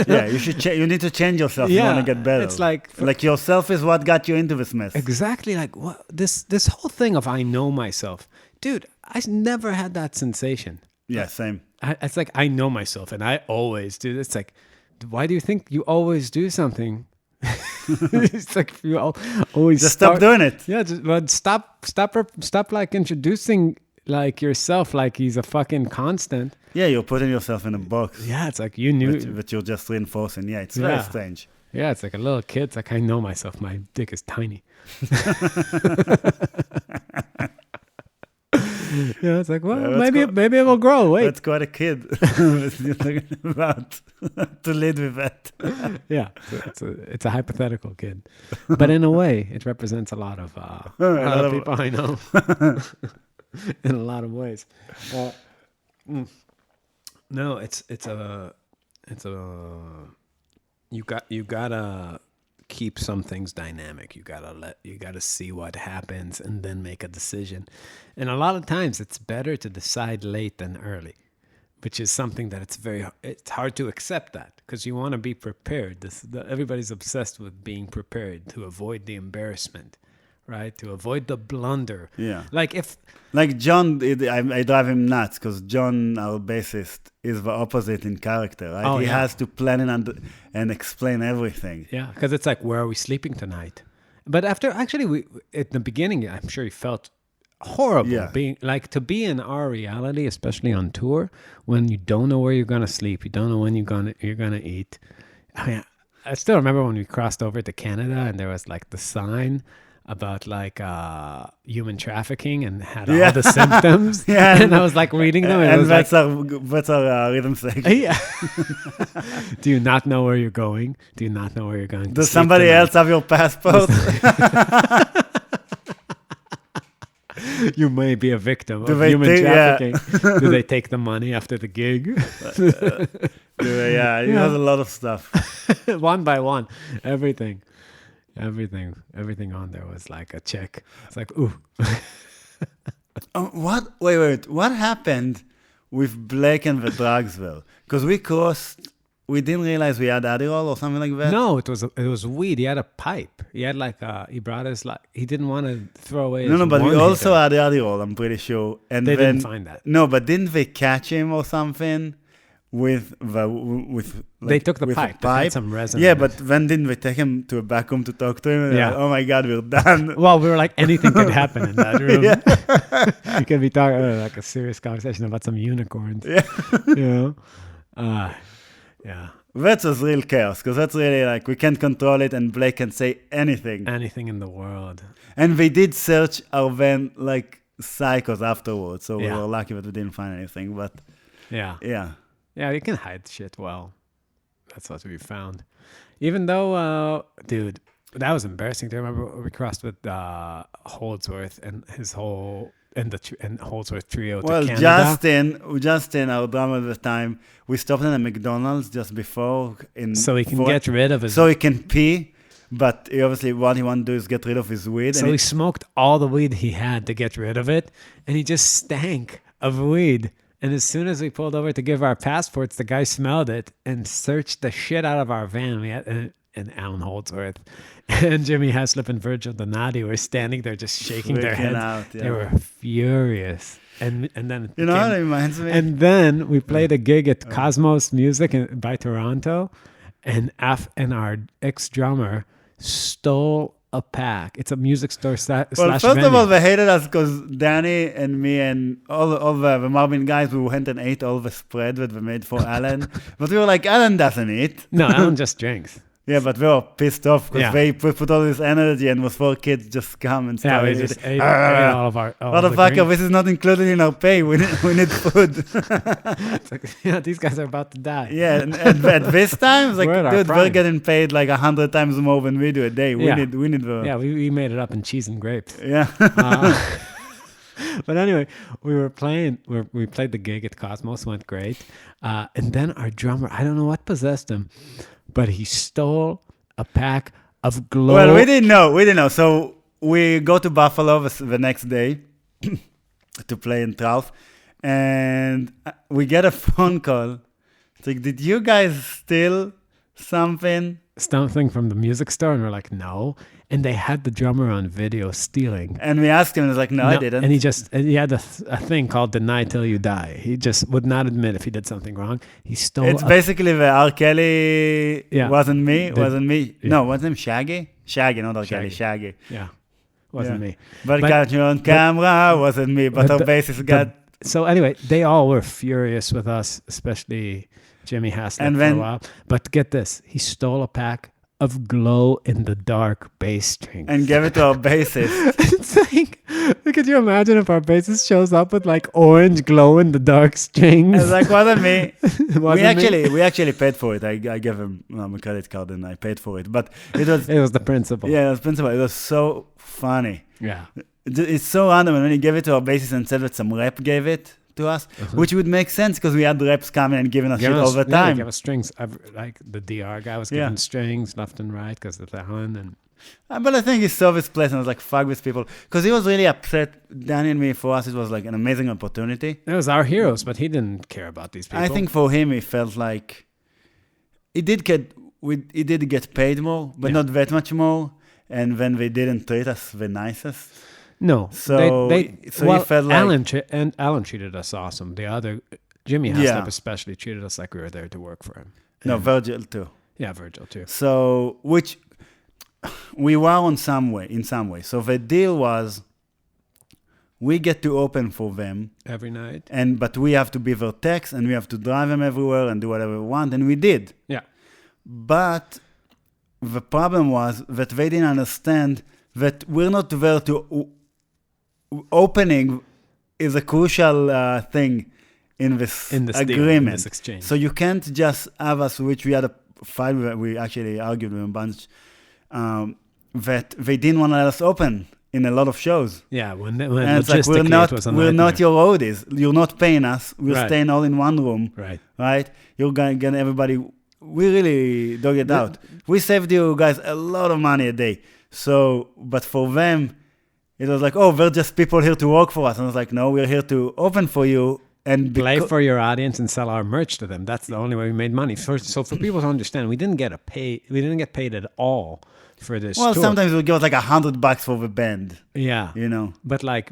[SPEAKER 2] Yeah, you should. You need to change yourself. You want to get better.
[SPEAKER 1] It's like
[SPEAKER 2] yourself is what got you into this mess.
[SPEAKER 1] Exactly. Like what this whole thing of I know myself, dude. I never had that sensation.
[SPEAKER 2] Yeah, same.
[SPEAKER 1] It's like I know myself, and I always do. It's like, why do you think you always do something? It's like you always
[SPEAKER 2] just stop doing it.
[SPEAKER 1] Yeah, but stop like introducing like yourself like he's a fucking constant.
[SPEAKER 2] Yeah, you're putting yourself in a box.
[SPEAKER 1] Yeah, it's like you knew.
[SPEAKER 2] But you're just reinforcing. Yeah, it's very strange.
[SPEAKER 1] Yeah, it's like a little kid. It's like, I know myself. My dick is tiny. Yeah, it's like, well, maybe it will grow. Wait.
[SPEAKER 2] That's quite a kid. You're talking about to lead with that.
[SPEAKER 1] Yeah, it's a hypothetical kid. But in a way, it represents a lot of people I know. In a lot of ways. No, it's a you gotta keep some things dynamic. You gotta see what happens and then make a decision. And a lot of times it's better to decide late than early, which is something that it's hard to accept that because you want to be prepared. Everybody's obsessed with being prepared to avoid the embarrassment. Right, to avoid the blunder.
[SPEAKER 2] Yeah,
[SPEAKER 1] like
[SPEAKER 2] John, I drive him nuts because John, our bassist, is the opposite in character. Right, he has to plan and explain everything.
[SPEAKER 1] Yeah, because it's like, where are we sleeping tonight? But we at the beginning, I'm sure he felt horrible being like to be in our reality, especially on tour, when you don't know where you're gonna sleep, you don't know when you're gonna eat. I mean, I still remember when we crossed over to Canada and there was like the sign about like human trafficking and had all the symptoms. Yeah, and I was like reading them. And
[SPEAKER 2] that's our rhythm section.
[SPEAKER 1] Yeah. Do you not know where you're going? Do you not know where you're going?
[SPEAKER 2] Does somebody else have your passport?
[SPEAKER 1] You may be a victim of human trafficking. Yeah. Do they take the money after the gig?
[SPEAKER 2] He has a lot of stuff.
[SPEAKER 1] One by one, everything on there was like a check. It's like, ooh.
[SPEAKER 2] What? Wait. What happened with Blake and the drugs, though? Because we didn't realize we had Adderall or something like that.
[SPEAKER 1] No, it was weed. He had a pipe. He had like he brought us like he didn't want to throw away.
[SPEAKER 2] No, but we also had Adderall. I'm pretty sure. And
[SPEAKER 1] they didn't find that.
[SPEAKER 2] No, but didn't they catch him or something?
[SPEAKER 1] They took the pipe. They had some resin.
[SPEAKER 2] Yeah, but then didn't they take him to a back room to talk to him? Yeah. Like, oh my God, we're done.
[SPEAKER 1] Well, we were like, anything could happen in that room. Yeah. You could be talking like a serious conversation about some unicorns. Yeah. Yeah.
[SPEAKER 2] that was real chaos, because that's really like, we can't control it, and Blake can say anything.
[SPEAKER 1] Anything in the world.
[SPEAKER 2] And they did search our van like psychos afterwards, so we
[SPEAKER 1] Yeah.
[SPEAKER 2] were lucky that we didn't find anything, but
[SPEAKER 1] Yeah.
[SPEAKER 2] yeah.
[SPEAKER 1] Yeah, you can hide shit well. That's what we found. Even though, dude, that was embarrassing. Do you remember we crossed with Holdsworth and his whole and Holdsworth trio to
[SPEAKER 2] Well,
[SPEAKER 1] Canada?
[SPEAKER 2] Justin, our drummer at the time, we stopped in a McDonald's just before
[SPEAKER 1] So he can get rid of his.
[SPEAKER 2] so he can pee, but obviously what he want to do is get rid of his weed.
[SPEAKER 1] So he smoked all the weed he had to get rid of it, and he just stank of weed. And as soon as we pulled over to give our passports, the guy smelled it and searched the shit out of our van. We had and Alan Holdsworth and Jimmy Haslip and Virgil Donati were standing there just shaking their
[SPEAKER 2] Freaking
[SPEAKER 1] heads.
[SPEAKER 2] out, yeah.
[SPEAKER 1] They were furious. And then it
[SPEAKER 2] You know what
[SPEAKER 1] became-
[SPEAKER 2] it reminds me?
[SPEAKER 1] and then we played a gig at Cosmos Music by Toronto, and our ex-drummer stole a pack. It's a music store slash
[SPEAKER 2] Well, first
[SPEAKER 1] venue.
[SPEAKER 2] of all, they hated us because Danny and me and all the Marbin guys, we went and ate all the spread that we made for Alan. But we were like, Alan doesn't eat.
[SPEAKER 1] No, Alan just drinks.
[SPEAKER 2] Yeah, but we were pissed off because
[SPEAKER 1] Yeah.
[SPEAKER 2] they put all this energy and was 4 kids just come and
[SPEAKER 1] Yeah,
[SPEAKER 2] start
[SPEAKER 1] we
[SPEAKER 2] eating.
[SPEAKER 1] just ate all of our. all of the
[SPEAKER 2] Motherfucker,
[SPEAKER 1] drinks.
[SPEAKER 2] this is not included in our pay. We need food.
[SPEAKER 1] It's like, yeah, these guys are about to die.
[SPEAKER 2] Yeah, and at this time, it's like,
[SPEAKER 1] We're at our
[SPEAKER 2] dude, we're
[SPEAKER 1] prime.
[SPEAKER 2] getting paid like 100 times more than we do a day. We
[SPEAKER 1] Yeah.
[SPEAKER 2] need the...
[SPEAKER 1] Yeah, we made it up in cheese and grapes.
[SPEAKER 2] Yeah.
[SPEAKER 1] But anyway, we played the gig at Cosmos, went great. And then our drummer, I don't know what possessed him, but he stole a pack of glow.
[SPEAKER 2] Well, we didn't know. So we go to Buffalo the next day to play in Trough, and we get a phone call. It's like, did you guys steal something?
[SPEAKER 1] Something from the music store, and we're like, no. And they had the drummer on video stealing.
[SPEAKER 2] And we asked him, and he's like, no, I didn't.
[SPEAKER 1] And he had a thing called deny till you die. He just would not admit if he did something wrong. He stole.
[SPEAKER 2] It's basically the R. Kelly,
[SPEAKER 1] Yeah.
[SPEAKER 2] wasn't me.
[SPEAKER 1] Yeah.
[SPEAKER 2] No, what's his name? Shaggy? Shaggy, not R. Kelly,
[SPEAKER 1] Shaggy.
[SPEAKER 2] Shaggy.
[SPEAKER 1] Yeah, wasn't
[SPEAKER 2] Yeah.
[SPEAKER 1] me.
[SPEAKER 2] But
[SPEAKER 1] But-
[SPEAKER 2] got you on camera, wasn't me. But our
[SPEAKER 1] the-
[SPEAKER 2] bassist got...
[SPEAKER 1] So anyway, they all were furious with us, especially Jimmy Haslip
[SPEAKER 2] And
[SPEAKER 1] for
[SPEAKER 2] then-
[SPEAKER 1] a while. But get this, he stole a pack of glow-in-the-dark bass strings.
[SPEAKER 2] And gave it to our bassist.
[SPEAKER 1] It's like, could you imagine if our bassist shows up with like orange glow-in-the-dark strings?
[SPEAKER 2] It's like, wasn't me.
[SPEAKER 1] Wasn't me?
[SPEAKER 2] We actually paid for it. I gave him my credit card and I paid for it. But it was...
[SPEAKER 1] It was the principal.
[SPEAKER 2] Yeah, it was principal. It was so funny.
[SPEAKER 1] Yeah.
[SPEAKER 2] It's so random. And when he gave it to our bassist and said that some rep gave it to us, which would make sense because we had reps coming and giving us shit all the
[SPEAKER 1] Yeah,
[SPEAKER 2] time.
[SPEAKER 1] give us strings. Like the DR guy was
[SPEAKER 2] Yeah.
[SPEAKER 1] giving strings left and right because of the Alan and
[SPEAKER 2] But I think he saw this place and was like, fuck with people. Because he was really upset. Danny and me, for us, it was like an amazing opportunity.
[SPEAKER 1] it was our heroes, but he didn't care about these people.
[SPEAKER 2] I think for him, he felt like he did get paid more, but
[SPEAKER 1] Yeah.
[SPEAKER 2] not that much more. And then they didn't treat us the nicest.
[SPEAKER 1] no.
[SPEAKER 2] So- so he
[SPEAKER 1] well,
[SPEAKER 2] felt like-
[SPEAKER 1] Alan treated us awesome. The other Jimmy Haslip
[SPEAKER 2] Yeah.
[SPEAKER 1] especially treated us like we were there to work for him.
[SPEAKER 2] No,
[SPEAKER 1] And-
[SPEAKER 2] Virgil too.
[SPEAKER 1] yeah, Virgil too.
[SPEAKER 2] So, which we were in some way. So the deal was we get to open for them,
[SPEAKER 1] Every night.
[SPEAKER 2] but we have to be their techs and we have to drive them everywhere and do whatever we want, and we did.
[SPEAKER 1] Yeah.
[SPEAKER 2] But the problem was that they didn't understand that we're not there to... Opening is a crucial thing in this
[SPEAKER 1] In this deal,
[SPEAKER 2] agreement.
[SPEAKER 1] in this exchange.
[SPEAKER 2] So you can't just have us, which we had a fight with, we actually argued with a bunch, that they didn't want to let us open in a lot of shows.
[SPEAKER 1] yeah, when
[SPEAKER 2] And it's like,
[SPEAKER 1] logistically it was a
[SPEAKER 2] we're not
[SPEAKER 1] nightmare.
[SPEAKER 2] your roadies. You're not paying us. We're
[SPEAKER 1] Right.
[SPEAKER 2] staying all in one room,
[SPEAKER 1] Right.
[SPEAKER 2] right? You're going to everybody. We really dug it out. We saved you guys a lot of money a day. So, but for them, it was like, oh, they're just people here to work for us. And I was like, no, we're here to open for you and
[SPEAKER 1] Play for your audience and sell our merch to them. That's the only way we made money. So for people to understand, we didn't get paid at all for this
[SPEAKER 2] well,
[SPEAKER 1] tour.
[SPEAKER 2] sometimes we give like $100 for the band,
[SPEAKER 1] Yeah.
[SPEAKER 2] you know.
[SPEAKER 1] But like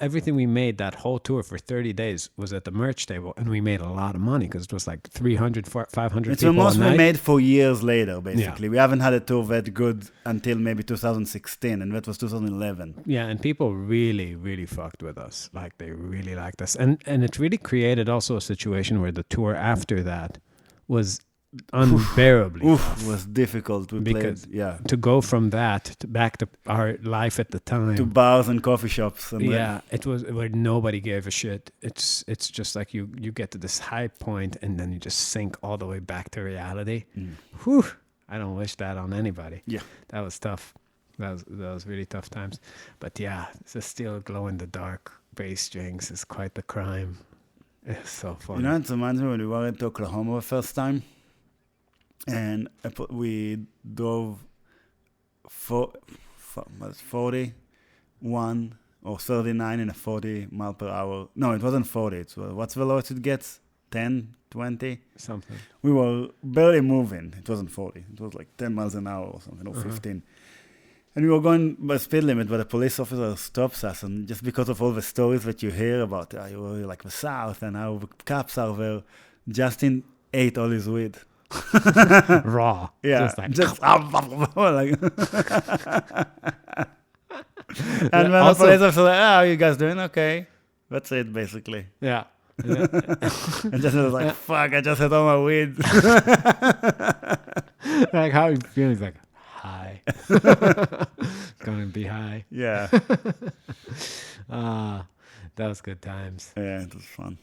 [SPEAKER 1] everything we made that whole tour for 30 days was at the merch table, and we made a lot of money because it was like 300, 500
[SPEAKER 2] It's the
[SPEAKER 1] people
[SPEAKER 2] most
[SPEAKER 1] a
[SPEAKER 2] we
[SPEAKER 1] night.
[SPEAKER 2] made for years later, basically. We haven't had a tour that good until maybe 2016, and that was 2011.
[SPEAKER 1] Yeah, and people really, really fucked with us. Like they really liked us, and it really created also a situation where the tour after that was unbearably tough.
[SPEAKER 2] It was difficult. We
[SPEAKER 1] Because
[SPEAKER 2] played,
[SPEAKER 1] to go from that back to our life at the time.
[SPEAKER 2] to bars and coffee shops. And
[SPEAKER 1] It was where nobody gave a shit. It's just like you get to this high point and then you just sink all the way back to reality. Whew. I don't wish that on anybody.
[SPEAKER 2] Yeah.
[SPEAKER 1] That was tough. That was really tough times. But yeah, the steel glow in the dark bass strings is quite the crime. It's so fun.
[SPEAKER 2] You know, it reminds me when we went to Oklahoma the first time, and we drove 41 or 39 in a 40 mile per hour. No, it wasn't 40. It's what's the lowest it gets? 10, 20?
[SPEAKER 1] Something.
[SPEAKER 2] We were barely moving. It wasn't 40. It was like 10 miles an hour or something, or 15. And we were going by speed limit, but a police officer stops us. And just because of all the stories that you hear about, you were like the South and how the cops are there, Justin ate all his weed.
[SPEAKER 1] Raw.
[SPEAKER 2] Yeah.
[SPEAKER 1] Just
[SPEAKER 2] like and when the police officer like, how are you guys doing? Okay. That's it, basically.
[SPEAKER 1] Yeah.
[SPEAKER 2] And Justin was like, fuck, I just had all my weed.
[SPEAKER 1] Like, how are you feeling? He's like, high. Gonna be high.
[SPEAKER 2] Yeah.
[SPEAKER 1] That was good times.
[SPEAKER 2] Yeah, it was fun.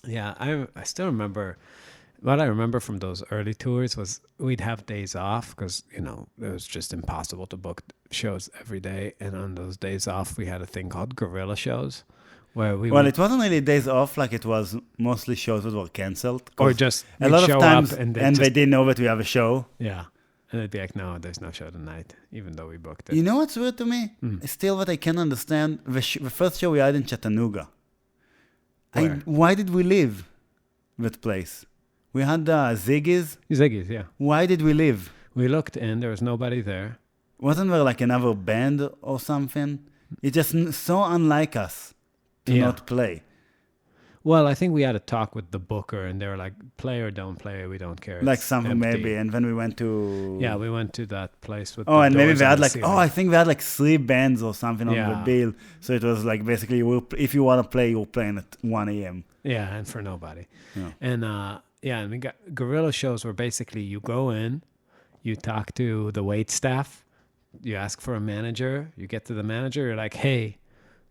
[SPEAKER 1] Yeah, I still remember. What I remember from those early tours was we'd have days off because, it was just impossible to book shows every day. And on those days off, we had a thing called guerrilla shows where we
[SPEAKER 2] Well, it wasn't really days off, like it was mostly shows that were canceled.
[SPEAKER 1] or just
[SPEAKER 2] a lot of
[SPEAKER 1] show
[SPEAKER 2] times,
[SPEAKER 1] up
[SPEAKER 2] and
[SPEAKER 1] they
[SPEAKER 2] they didn't know that we have a show.
[SPEAKER 1] Yeah. And they'd be like, no, there's no show tonight, even though we booked it.
[SPEAKER 2] You know what's weird to me? Still what I can't understand, the first show we had in Chattanooga.
[SPEAKER 1] Where?
[SPEAKER 2] Why did we leave that place? We had Ziggy's.
[SPEAKER 1] Ziggy's, yeah.
[SPEAKER 2] Why did we leave?
[SPEAKER 1] We looked in, there was nobody there.
[SPEAKER 2] Wasn't there like another band or something? It's just so unlike us to not play.
[SPEAKER 1] Well, I think we had a talk with the booker, and they were like, play or don't play, we don't care.
[SPEAKER 2] Like
[SPEAKER 1] It's
[SPEAKER 2] something
[SPEAKER 1] empty.
[SPEAKER 2] maybe. And then we went to...
[SPEAKER 1] Yeah, we went to that place with
[SPEAKER 2] Oh,
[SPEAKER 1] the
[SPEAKER 2] and maybe
[SPEAKER 1] doors
[SPEAKER 2] they
[SPEAKER 1] on
[SPEAKER 2] had
[SPEAKER 1] the
[SPEAKER 2] like...
[SPEAKER 1] ceiling.
[SPEAKER 2] Oh, I think they had like 3 bands or something on the bill. So it was like basically, if you want to play, you're playing at 1 a.m.
[SPEAKER 1] Yeah, and for nobody.
[SPEAKER 2] Yeah.
[SPEAKER 1] And and we got guerrilla shows where basically you go in, you talk to the wait staff, you ask for a manager, you get to the manager, you're like, hey,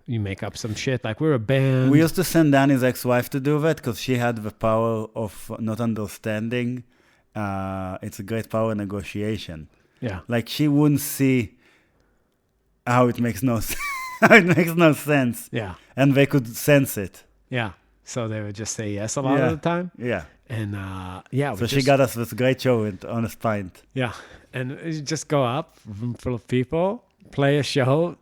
[SPEAKER 1] you make up some shit like we're a band.
[SPEAKER 2] We used to send Dani's ex-wife to do that because she had the power of not understanding. It's a great power in negotiation.
[SPEAKER 1] Yeah.
[SPEAKER 2] Like she wouldn't see how it makes no how it makes no sense.
[SPEAKER 1] Yeah.
[SPEAKER 2] And they could sense it.
[SPEAKER 1] Yeah. So they would just say yes a lot of the time.
[SPEAKER 2] Yeah.
[SPEAKER 1] And
[SPEAKER 2] So she got us this great show with Honest Pint.
[SPEAKER 1] Yeah. And you just go up, room full of people, play a show.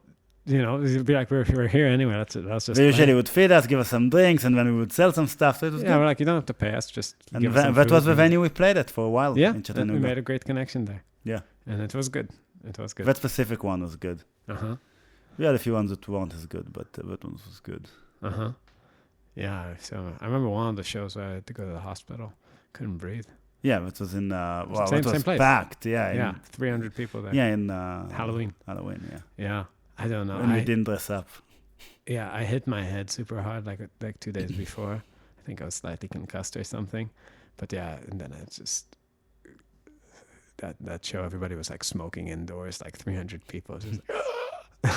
[SPEAKER 1] It'd be like, we're here anyway. That's just
[SPEAKER 2] They usually would feed us, give us some drinks, and then we would sell some stuff. So it was good.
[SPEAKER 1] we're like, you don't have to pay us, just
[SPEAKER 2] And
[SPEAKER 1] give us some
[SPEAKER 2] that
[SPEAKER 1] food
[SPEAKER 2] was the
[SPEAKER 1] and-
[SPEAKER 2] venue we played at for a while
[SPEAKER 1] Yeah,
[SPEAKER 2] in
[SPEAKER 1] and
[SPEAKER 2] Chattanooga.
[SPEAKER 1] we made a great connection there.
[SPEAKER 2] Yeah.
[SPEAKER 1] And it was good. It was good.
[SPEAKER 2] That specific one was good.
[SPEAKER 1] Uh-huh.
[SPEAKER 2] We had a few ones that weren't as good, but that one was good.
[SPEAKER 1] Uh-huh. Yeah, so I remember one of the shows where I had to go to the hospital. Couldn't breathe.
[SPEAKER 2] Yeah, it was in, well,
[SPEAKER 1] same
[SPEAKER 2] it was
[SPEAKER 1] place.
[SPEAKER 2] packed. Yeah.
[SPEAKER 1] Yeah, 300 people there.
[SPEAKER 2] Yeah, in
[SPEAKER 1] Halloween.
[SPEAKER 2] Halloween, yeah.
[SPEAKER 1] Yeah, I don't know.
[SPEAKER 2] And we didn't dress up.
[SPEAKER 1] Yeah, I hit my head super hard like 2 days before. I think I was slightly concussed or something. But yeah, and then it's just that show. Everybody was like smoking indoors, like 300 people. Just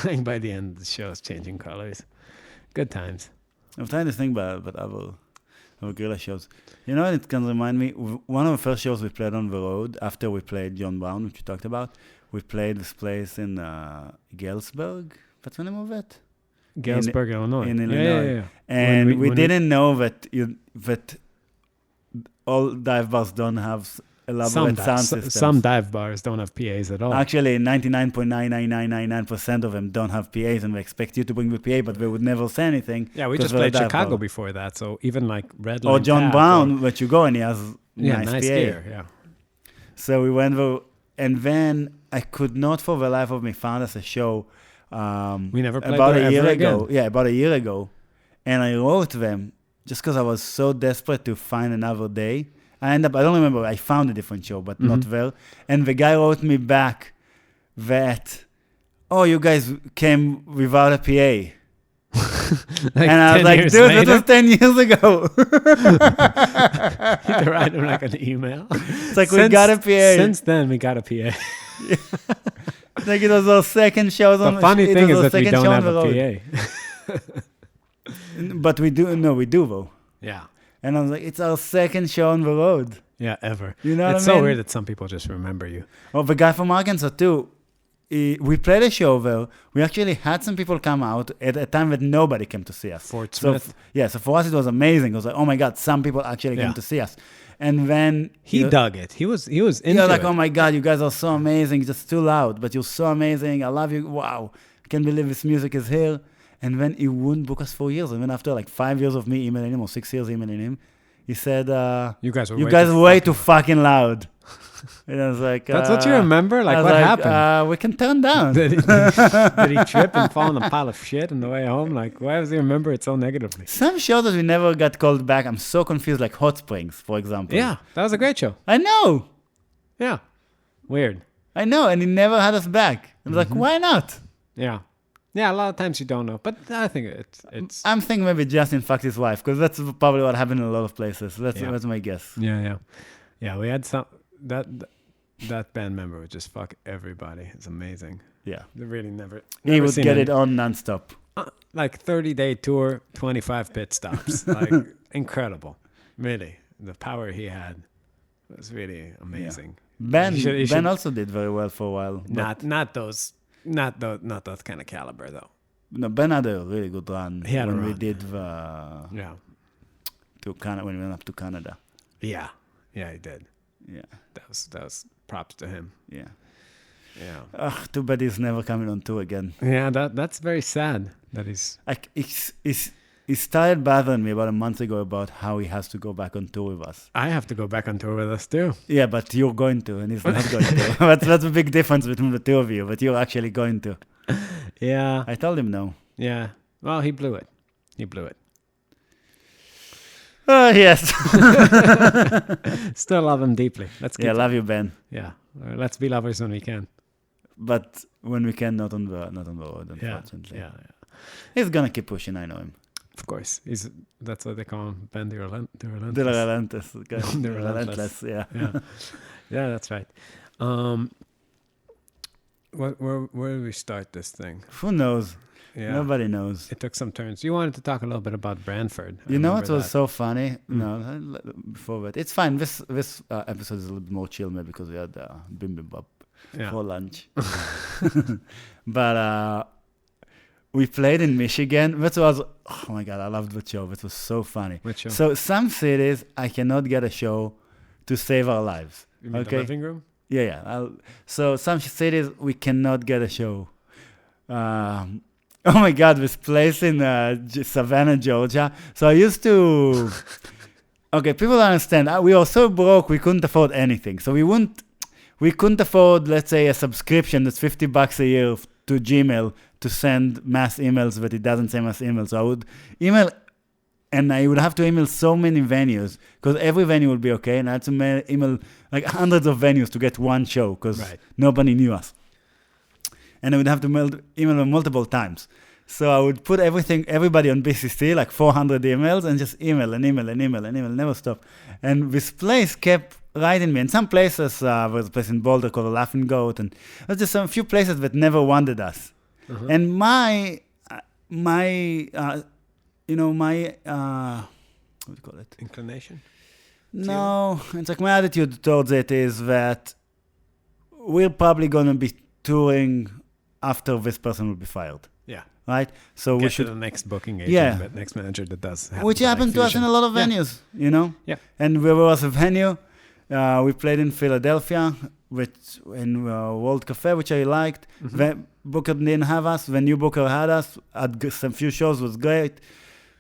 [SPEAKER 1] like, by the end of the show, it's changing colors. Good times.
[SPEAKER 2] I'm trying to think about other guerrilla shows. You know what it can remind me? One of the first shows we played on the road after we played John Brown, which you talked about. We played this place in Galesburg. What's the name of it?
[SPEAKER 1] Galesburg, Illinois.
[SPEAKER 2] In Illinois.
[SPEAKER 1] Yeah.
[SPEAKER 2] And we didn't know that all dive bars don't have elaborate sound systems.
[SPEAKER 1] Some dive bars don't have PAs at all.
[SPEAKER 2] Actually, 99.99999% of them don't have PAs, and they expect you to bring the PA, but they would never say anything.
[SPEAKER 1] Yeah, we just played Chicago before that, so even like Red Line
[SPEAKER 2] or John
[SPEAKER 1] Tap
[SPEAKER 2] Brown, which you go and he has nice PA.
[SPEAKER 1] gear, yeah.
[SPEAKER 2] So we went there, and then I could not for the life of me find us a show.
[SPEAKER 1] We never played
[SPEAKER 2] about
[SPEAKER 1] there
[SPEAKER 2] a year
[SPEAKER 1] ever
[SPEAKER 2] ago.
[SPEAKER 1] again.
[SPEAKER 2] Yeah, about a year ago, and I wrote them just because I was so desperate to find another day. I don't remember, I found a different show, but not there. And the guy wrote me back that, oh, you guys came without a PA.
[SPEAKER 1] Like
[SPEAKER 2] and I was
[SPEAKER 1] 10
[SPEAKER 2] like,
[SPEAKER 1] years
[SPEAKER 2] dude, that
[SPEAKER 1] later?
[SPEAKER 2] was 10 years ago.
[SPEAKER 1] You had to write him like an email.
[SPEAKER 2] It's like, we got a PA.
[SPEAKER 1] Since then, we got a PA.
[SPEAKER 2] Like, it was our second show.
[SPEAKER 1] The funny thing is that we don't have a PA.
[SPEAKER 2] But we do though.
[SPEAKER 1] Yeah.
[SPEAKER 2] And I was like, it's our second show on the road.
[SPEAKER 1] Yeah, ever.
[SPEAKER 2] You know what
[SPEAKER 1] It's
[SPEAKER 2] I
[SPEAKER 1] so
[SPEAKER 2] mean?
[SPEAKER 1] weird that some people just remember you.
[SPEAKER 2] Oh, the guy from Arkansas too. We played a show there. We actually had some people come out at a time that nobody came to see us.
[SPEAKER 1] Fort
[SPEAKER 2] So,
[SPEAKER 1] Smith.
[SPEAKER 2] so for us it was amazing. It was like, oh my God, some people actually came to see us. And then
[SPEAKER 1] He dug it. He was into
[SPEAKER 2] you're like,
[SPEAKER 1] it.
[SPEAKER 2] oh my God, you guys are so amazing. Just too loud, but you're so amazing. I love you. Wow. I can't believe this music is here. And then he wouldn't book us for years. And then after like 5 years of me emailing him, or 6 years emailing him, he said,
[SPEAKER 1] You guys were
[SPEAKER 2] way too fucking loud. And I was like,
[SPEAKER 1] That's what you remember? Like,
[SPEAKER 2] I was
[SPEAKER 1] what
[SPEAKER 2] like,
[SPEAKER 1] happened?
[SPEAKER 2] We can turn down.
[SPEAKER 1] Did he trip and fall in a pile of shit on the way home? Like, why does he remember it so negatively?
[SPEAKER 2] Some shows that we never got called back, I'm so confused, like Hot Springs, for example.
[SPEAKER 1] Yeah, that was a great show.
[SPEAKER 2] I know.
[SPEAKER 1] Yeah. Weird.
[SPEAKER 2] I know. And he never had us back. I was like, why not?
[SPEAKER 1] Yeah. Yeah, a lot of times you don't know. But I think it's
[SPEAKER 2] I'm thinking maybe Justin fucked his wife, because that's probably what happened in a lot of places. That's my guess.
[SPEAKER 1] Yeah, we had some that band member would just fuck everybody. It's amazing.
[SPEAKER 2] Yeah.
[SPEAKER 1] They really never
[SPEAKER 2] He would
[SPEAKER 1] seen
[SPEAKER 2] get it on nonstop.
[SPEAKER 1] like 30-day tour, 25 pit stops. Like incredible. Really. The power he had was really amazing.
[SPEAKER 2] Ben
[SPEAKER 1] He should-
[SPEAKER 2] also did very well for a while.
[SPEAKER 1] Not those kind of caliber though.
[SPEAKER 2] No, Ben had a really good run
[SPEAKER 1] He had a
[SPEAKER 2] when we
[SPEAKER 1] run,
[SPEAKER 2] did
[SPEAKER 1] Yeah.
[SPEAKER 2] when we went up to Canada.
[SPEAKER 1] Yeah. Yeah, he did.
[SPEAKER 2] Yeah.
[SPEAKER 1] That was props to him.
[SPEAKER 2] Yeah.
[SPEAKER 1] Yeah.
[SPEAKER 2] Too bad he's never coming on tour again.
[SPEAKER 1] Yeah, that's very sad that he's
[SPEAKER 2] Like he started bothering me about a month ago about how he has to go back on tour with us.
[SPEAKER 1] I have to go back on tour with us too.
[SPEAKER 2] Yeah, but you're going to, and he's not going to. That's a big difference between the two of you, but you're actually going to.
[SPEAKER 1] Yeah.
[SPEAKER 2] I told him no.
[SPEAKER 1] Yeah. Well, he blew it.
[SPEAKER 2] Oh, yes.
[SPEAKER 1] Still love him deeply. Let's keep
[SPEAKER 2] Love you, Ben.
[SPEAKER 1] Yeah. Let's be lovers when we can.
[SPEAKER 2] But when we can, not on the road,
[SPEAKER 1] Yeah.
[SPEAKER 2] unfortunately.
[SPEAKER 1] Yeah.
[SPEAKER 2] He's gonna keep pushing, I know him.
[SPEAKER 1] Of course. That's what they call him. Ben the Relentless.
[SPEAKER 2] The relentless.
[SPEAKER 1] The relentless.
[SPEAKER 2] Yeah.
[SPEAKER 1] Yeah, that's right. Where do we start this thing?
[SPEAKER 2] Who knows?
[SPEAKER 1] Yeah.
[SPEAKER 2] Nobody knows.
[SPEAKER 1] It took some turns. You wanted to talk a little bit about Brantford. I
[SPEAKER 2] You know what
[SPEAKER 1] remember
[SPEAKER 2] was
[SPEAKER 1] that.
[SPEAKER 2] so funny? No, before that, it's fine. This episode is a little bit more chill, maybe because we had bibimbap
[SPEAKER 1] Yeah.
[SPEAKER 2] for lunch. But we played in Michigan. That was, oh my God, I loved the show. It was so funny.
[SPEAKER 1] Which show?
[SPEAKER 2] So some cities, I cannot get a show to save our lives.
[SPEAKER 1] You mean the living room?
[SPEAKER 2] Yeah. So some cities, we cannot get a show. Oh my God, this place in Savannah, Georgia. So I used to... Okay, people don't understand. We were so broke, we couldn't afford anything. So we couldn't afford, let's say, a subscription that's $50 a year to Gmail to send mass emails, but it doesn't say mass emails. So I would email, and I would have to email so many venues, because every venue would be okay, and I had to email like hundreds of venues to get one show, because nobody knew us. And I would have to email them multiple times. So I would put everybody on BCC, like 400 emails, and just email, never stop. And this place kept writing me. And some places, there was a place in Boulder called the Laughing Goat, and there's just a few places that never wanted us.
[SPEAKER 1] Uh-huh.
[SPEAKER 2] And my what do you call it?
[SPEAKER 1] Inclination?
[SPEAKER 2] No, it's like my attitude towards it is that we're probably going to be touring after this person will be fired.
[SPEAKER 1] Yeah.
[SPEAKER 2] Right? So
[SPEAKER 1] Get
[SPEAKER 2] we should...
[SPEAKER 1] to the next booking agent, the next manager that does.
[SPEAKER 2] Which happened to us in a lot of venues, you know?
[SPEAKER 1] Yeah.
[SPEAKER 2] And there was a venue. We played in Philadelphia, in World Cafe, which I liked.
[SPEAKER 1] Mm-hmm.
[SPEAKER 2] Booker didn't have us. The new Booker had us. Had some few shows, was great.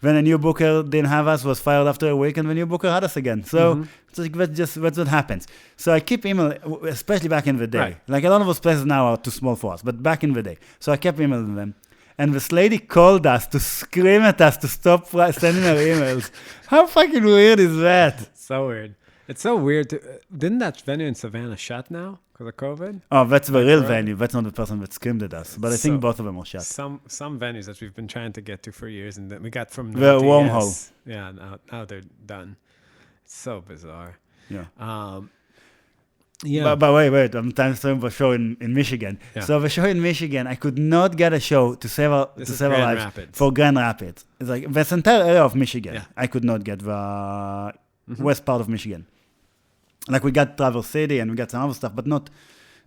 [SPEAKER 2] When a new Booker didn't have us, was fired after a week, and the new Booker had us again. So it's like that's what happens. So I keep emailing, especially back in the day.
[SPEAKER 1] Right.
[SPEAKER 2] Like a lot of those places now are too small for us, but back in the day. So I kept emailing them. And this lady called us to scream at us to stop sending her emails. How fucking weird is that?
[SPEAKER 1] So weird. It's so weird. Didn't that venue in Savannah shut now? because of COVID.
[SPEAKER 2] Oh, that's the real
[SPEAKER 1] Right.
[SPEAKER 2] venue. That's not the person that screamed at us. But I think
[SPEAKER 1] So-
[SPEAKER 2] both of them were shut.
[SPEAKER 1] Some venues that we've been trying to get to for years, and that we got from
[SPEAKER 2] The
[SPEAKER 1] no to
[SPEAKER 2] wormhole.
[SPEAKER 1] yes. Yeah, now they're done. It's so bizarre.
[SPEAKER 2] Yeah.
[SPEAKER 1] Yeah.
[SPEAKER 2] But wait, I'm talking about a show in Michigan.
[SPEAKER 1] Yeah.
[SPEAKER 2] So the show in Michigan, I could not get a show to save our
[SPEAKER 1] This
[SPEAKER 2] to
[SPEAKER 1] is
[SPEAKER 2] save our
[SPEAKER 1] Grand
[SPEAKER 2] lives
[SPEAKER 1] Rapids.
[SPEAKER 2] for Grand Rapids. It's like this entire area of Michigan.
[SPEAKER 1] Yeah.
[SPEAKER 2] I could not get the
[SPEAKER 1] Mhm.
[SPEAKER 2] west part of Michigan. Like we got Traverse City and we got some other stuff, but not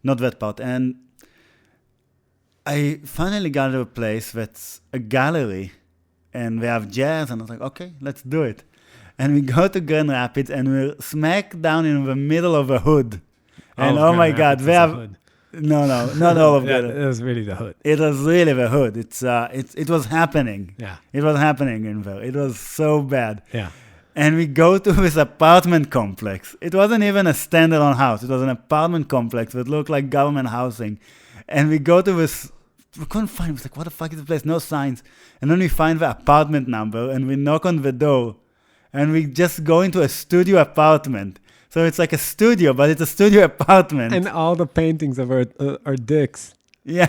[SPEAKER 2] that part. And I finally got to a place that's a gallery and they have jazz, and I was like, okay, let's do it. And we go to Grand Rapids and we're smack down in the middle of a hood. And
[SPEAKER 1] All of
[SPEAKER 2] oh my
[SPEAKER 1] Grand
[SPEAKER 2] God,
[SPEAKER 1] Rapids
[SPEAKER 2] they
[SPEAKER 1] is a
[SPEAKER 2] have
[SPEAKER 1] hood.
[SPEAKER 2] no, not all of
[SPEAKER 1] Yeah,
[SPEAKER 2] them.
[SPEAKER 1] it was really the hood.
[SPEAKER 2] It was really the hood. It was happening.
[SPEAKER 1] Yeah.
[SPEAKER 2] It was happening in there. It was so bad.
[SPEAKER 1] Yeah.
[SPEAKER 2] And we go to this apartment complex. It wasn't even a standalone house. It was an apartment complex that looked like government housing. And we go to this, we couldn't find it. It was like, what the fuck is this place? No signs. And then we find the apartment number and we knock on the door. And we just go into a studio apartment. So it's like a studio, but it's a studio apartment.
[SPEAKER 1] And all the paintings of our are dicks.
[SPEAKER 2] Yeah,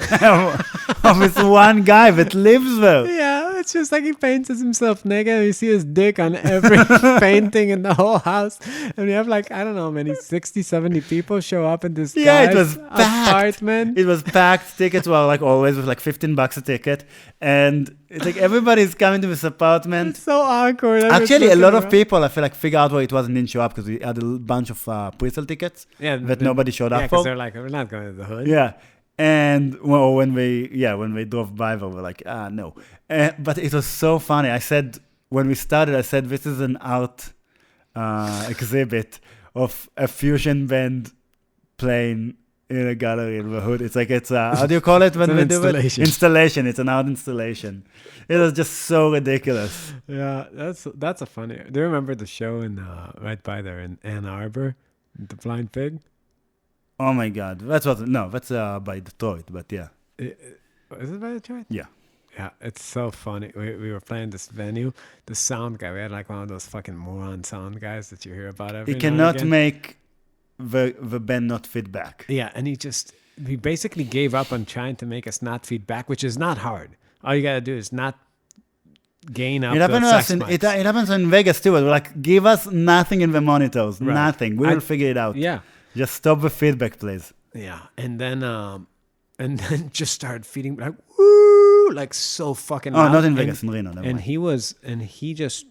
[SPEAKER 2] of this one guy that lives there.
[SPEAKER 1] Yeah, it's just like he paints himself naked and you see his dick on every painting in the whole house. And we have like, I don't know, many 60, 70 people show up in this
[SPEAKER 2] Yeah, it
[SPEAKER 1] guy's
[SPEAKER 2] was packed.
[SPEAKER 1] apartment.
[SPEAKER 2] It was packed. Tickets were like always with like $15 a ticket. And it's like everybody's coming to this apartment.
[SPEAKER 1] It's so awkward. I'm just
[SPEAKER 2] Actually, a
[SPEAKER 1] looking
[SPEAKER 2] lot of
[SPEAKER 1] around.
[SPEAKER 2] people, I feel like, figure out why it wasn't didn't show up because we had a bunch of pre-sale tickets
[SPEAKER 1] Yeah,
[SPEAKER 2] that nobody showed
[SPEAKER 1] yeah,
[SPEAKER 2] up
[SPEAKER 1] because
[SPEAKER 2] for.
[SPEAKER 1] they're like, we're not going to the hood.
[SPEAKER 2] Yeah. And well, when we drove by, we were like, no. But it was so funny. I said, when we started, I said, this is an art exhibit of a fusion band playing in a gallery in the hood. It's like, how do you call it when
[SPEAKER 1] It's
[SPEAKER 2] we
[SPEAKER 1] an
[SPEAKER 2] do it?
[SPEAKER 1] installation.
[SPEAKER 2] Installation. It's an art installation. It was just so ridiculous.
[SPEAKER 1] Yeah, that's a funny. Do you remember the show in right by there in Ann Arbor, the Blind Pig?
[SPEAKER 2] Oh my God. That's by Detroit, but yeah.
[SPEAKER 1] Is it by Detroit?
[SPEAKER 2] Yeah.
[SPEAKER 1] Yeah, it's so funny. We were playing this venue. The sound guy, we had like one of those fucking moron sound guys that you hear about every
[SPEAKER 2] He
[SPEAKER 1] now and
[SPEAKER 2] cannot
[SPEAKER 1] again.
[SPEAKER 2] make the band not fit back.
[SPEAKER 1] Yeah, and he basically gave up on trying to make us not feedback, which is not hard. All you gotta do is not gain up.
[SPEAKER 2] It happens, it happens in Vegas too. We're like, give us nothing in the monitors.
[SPEAKER 1] Right.
[SPEAKER 2] Nothing. We will figure it out.
[SPEAKER 1] Yeah.
[SPEAKER 2] Just stop the feedback, please.
[SPEAKER 1] Yeah, and then just started feeding like woo, like so fucking.
[SPEAKER 2] Oh,
[SPEAKER 1] loud.
[SPEAKER 2] not in Vegas, in Reno. Never
[SPEAKER 1] And
[SPEAKER 2] mind.
[SPEAKER 1] he just.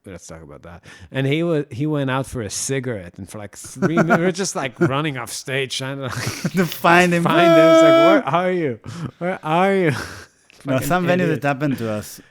[SPEAKER 1] Let's talk about that. And he went out for a cigarette, and for like 3 minutes, we were just like running off stage trying to like
[SPEAKER 2] To find him.
[SPEAKER 1] find him. It's like, where are you? Where are you?
[SPEAKER 2] No,
[SPEAKER 1] Fucking
[SPEAKER 2] some venue
[SPEAKER 1] idiot.
[SPEAKER 2] that happened to us.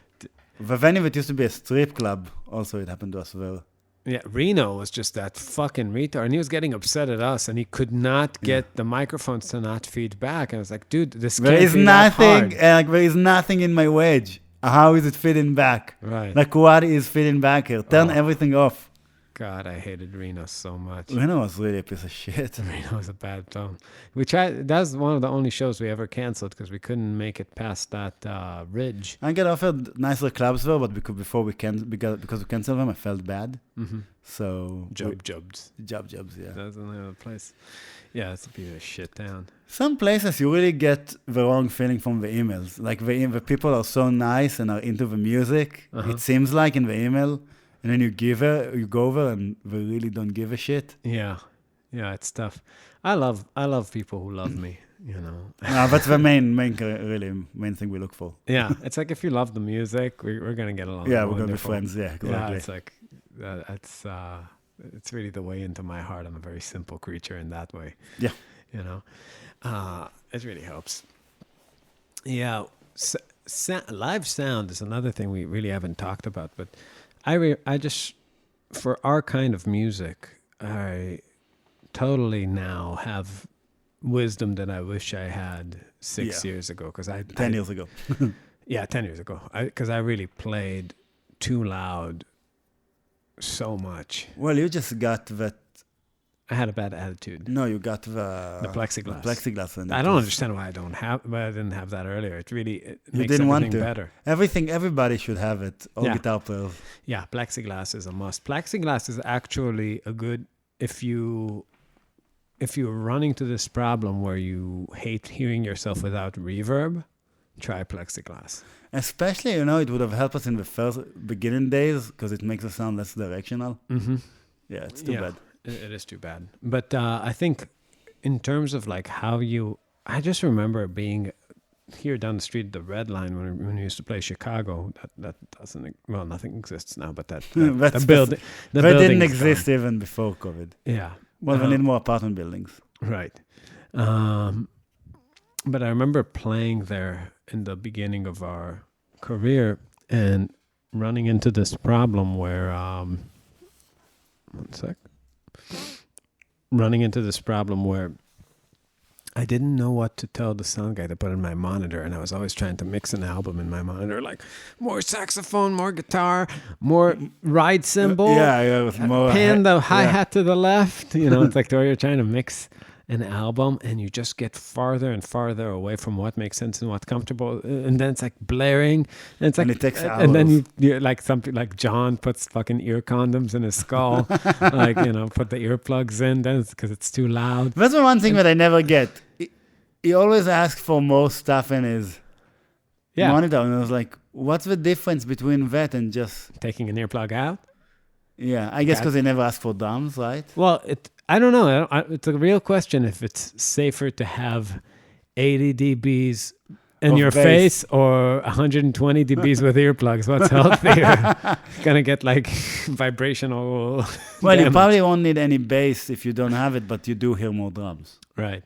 [SPEAKER 2] The venue that used to be a strip club, also it happened to us well.
[SPEAKER 1] Yeah, Reno was just that fucking retard, and he was getting upset at us, and he could not get the microphones to not feed back. And I was like, dude, this
[SPEAKER 2] There
[SPEAKER 1] can't
[SPEAKER 2] is
[SPEAKER 1] be that
[SPEAKER 2] nothing,
[SPEAKER 1] hard.
[SPEAKER 2] there is nothing in my wage. How is it fitting back?
[SPEAKER 1] Right.
[SPEAKER 2] Like, what is fitting back here? Turn everything off.
[SPEAKER 1] God, I hated Reno so much.
[SPEAKER 2] Reno was really a piece of shit.
[SPEAKER 1] Reno was a bad film. We tried. That's one of the only shows we ever canceled because we couldn't make it past that ridge.
[SPEAKER 2] I got offered nicer clubs though, but because we canceled them, I felt bad.
[SPEAKER 1] Mm-hmm.
[SPEAKER 2] So
[SPEAKER 1] Jobs.
[SPEAKER 2] jobs, yeah.
[SPEAKER 1] That's another place. Yeah, it's a piece of shit town.
[SPEAKER 2] Some places you really get the wrong feeling from the emails. Like the people are so nice and are into the music.
[SPEAKER 1] Uh-huh.
[SPEAKER 2] It seems like in the email, and then you go over and they really don't give a shit.
[SPEAKER 1] Yeah, it's tough. I love people who love me. You know.
[SPEAKER 2] No, that's the main thing we look for.
[SPEAKER 1] Yeah, it's like if you love the music, we're gonna get along.
[SPEAKER 2] Yeah, we're gonna be
[SPEAKER 1] wonderful.
[SPEAKER 2] friends. Yeah, exactly.
[SPEAKER 1] Yeah, it's like it's really the way into my heart. I'm a very simple creature in that way.
[SPEAKER 2] Yeah.
[SPEAKER 1] You know, it really helps. Yeah, live sound is another thing we really haven't talked about, but I just, for our kind of music, I totally now have wisdom that I wish I had 6 years ago.
[SPEAKER 2] 10 years ago.
[SPEAKER 1] Yeah, 10 years ago. Because I really played too loud so much.
[SPEAKER 2] Well, you just got that.
[SPEAKER 1] I had a bad attitude.
[SPEAKER 2] No, you got the
[SPEAKER 1] plexiglass.
[SPEAKER 2] The plexiglass. And
[SPEAKER 1] I don't understand why I didn't have that earlier. It really makes
[SPEAKER 2] didn't want
[SPEAKER 1] everything
[SPEAKER 2] to.
[SPEAKER 1] better.
[SPEAKER 2] Everybody should have it. All
[SPEAKER 1] Yeah.
[SPEAKER 2] guitar players.
[SPEAKER 1] Yeah, plexiglass is a must. Plexiglass is actually a good if you if you're running to this problem where you hate hearing yourself without reverb, try plexiglass.
[SPEAKER 2] Especially, it would have helped us in the first beginning days because it makes the sound less directional.
[SPEAKER 1] Mm-hmm.
[SPEAKER 2] Yeah, it's too bad.
[SPEAKER 1] It is too bad. But I think in terms of like how I just remember being here down the street, the Red Line, when we used to play Chicago. That doesn't, well, nothing exists now, but that the building
[SPEAKER 2] didn't exist even before COVID.
[SPEAKER 1] Yeah.
[SPEAKER 2] Well, we need more apartment buildings.
[SPEAKER 1] Right. But I remember playing there in the beginning of our career and running into this problem where, running into this problem where I didn't know what to tell the sound guy to put in my monitor, and I was always trying to mix an album in my monitor, like more saxophone, more guitar, more ride cymbal,
[SPEAKER 2] with more
[SPEAKER 1] pan the hi-hat to the left. It's like where you're trying to mix an album, and you just get farther and farther away from what makes sense and what's comfortable, and then it's like blaring, and it's like,
[SPEAKER 2] and it takes hours.
[SPEAKER 1] And then you like something like John puts fucking ear condoms in his skull, like put the earplugs in, then because it's too loud.
[SPEAKER 2] That's the one thing that I never get. He always asks for more stuff in his monitor, and I was like, "What's the difference between that and just
[SPEAKER 1] taking an earplug out?"
[SPEAKER 2] Yeah, I guess because they never ask for drums, right?
[SPEAKER 1] Well, I don't know. It's a real question if it's safer to have 80 dBs in your face or 120 dBs with earplugs. What's healthier? Gonna get like vibrational.
[SPEAKER 2] Well,
[SPEAKER 1] damage.
[SPEAKER 2] You probably won't need any bass if you don't have it, but you do hear more drums.
[SPEAKER 1] Right.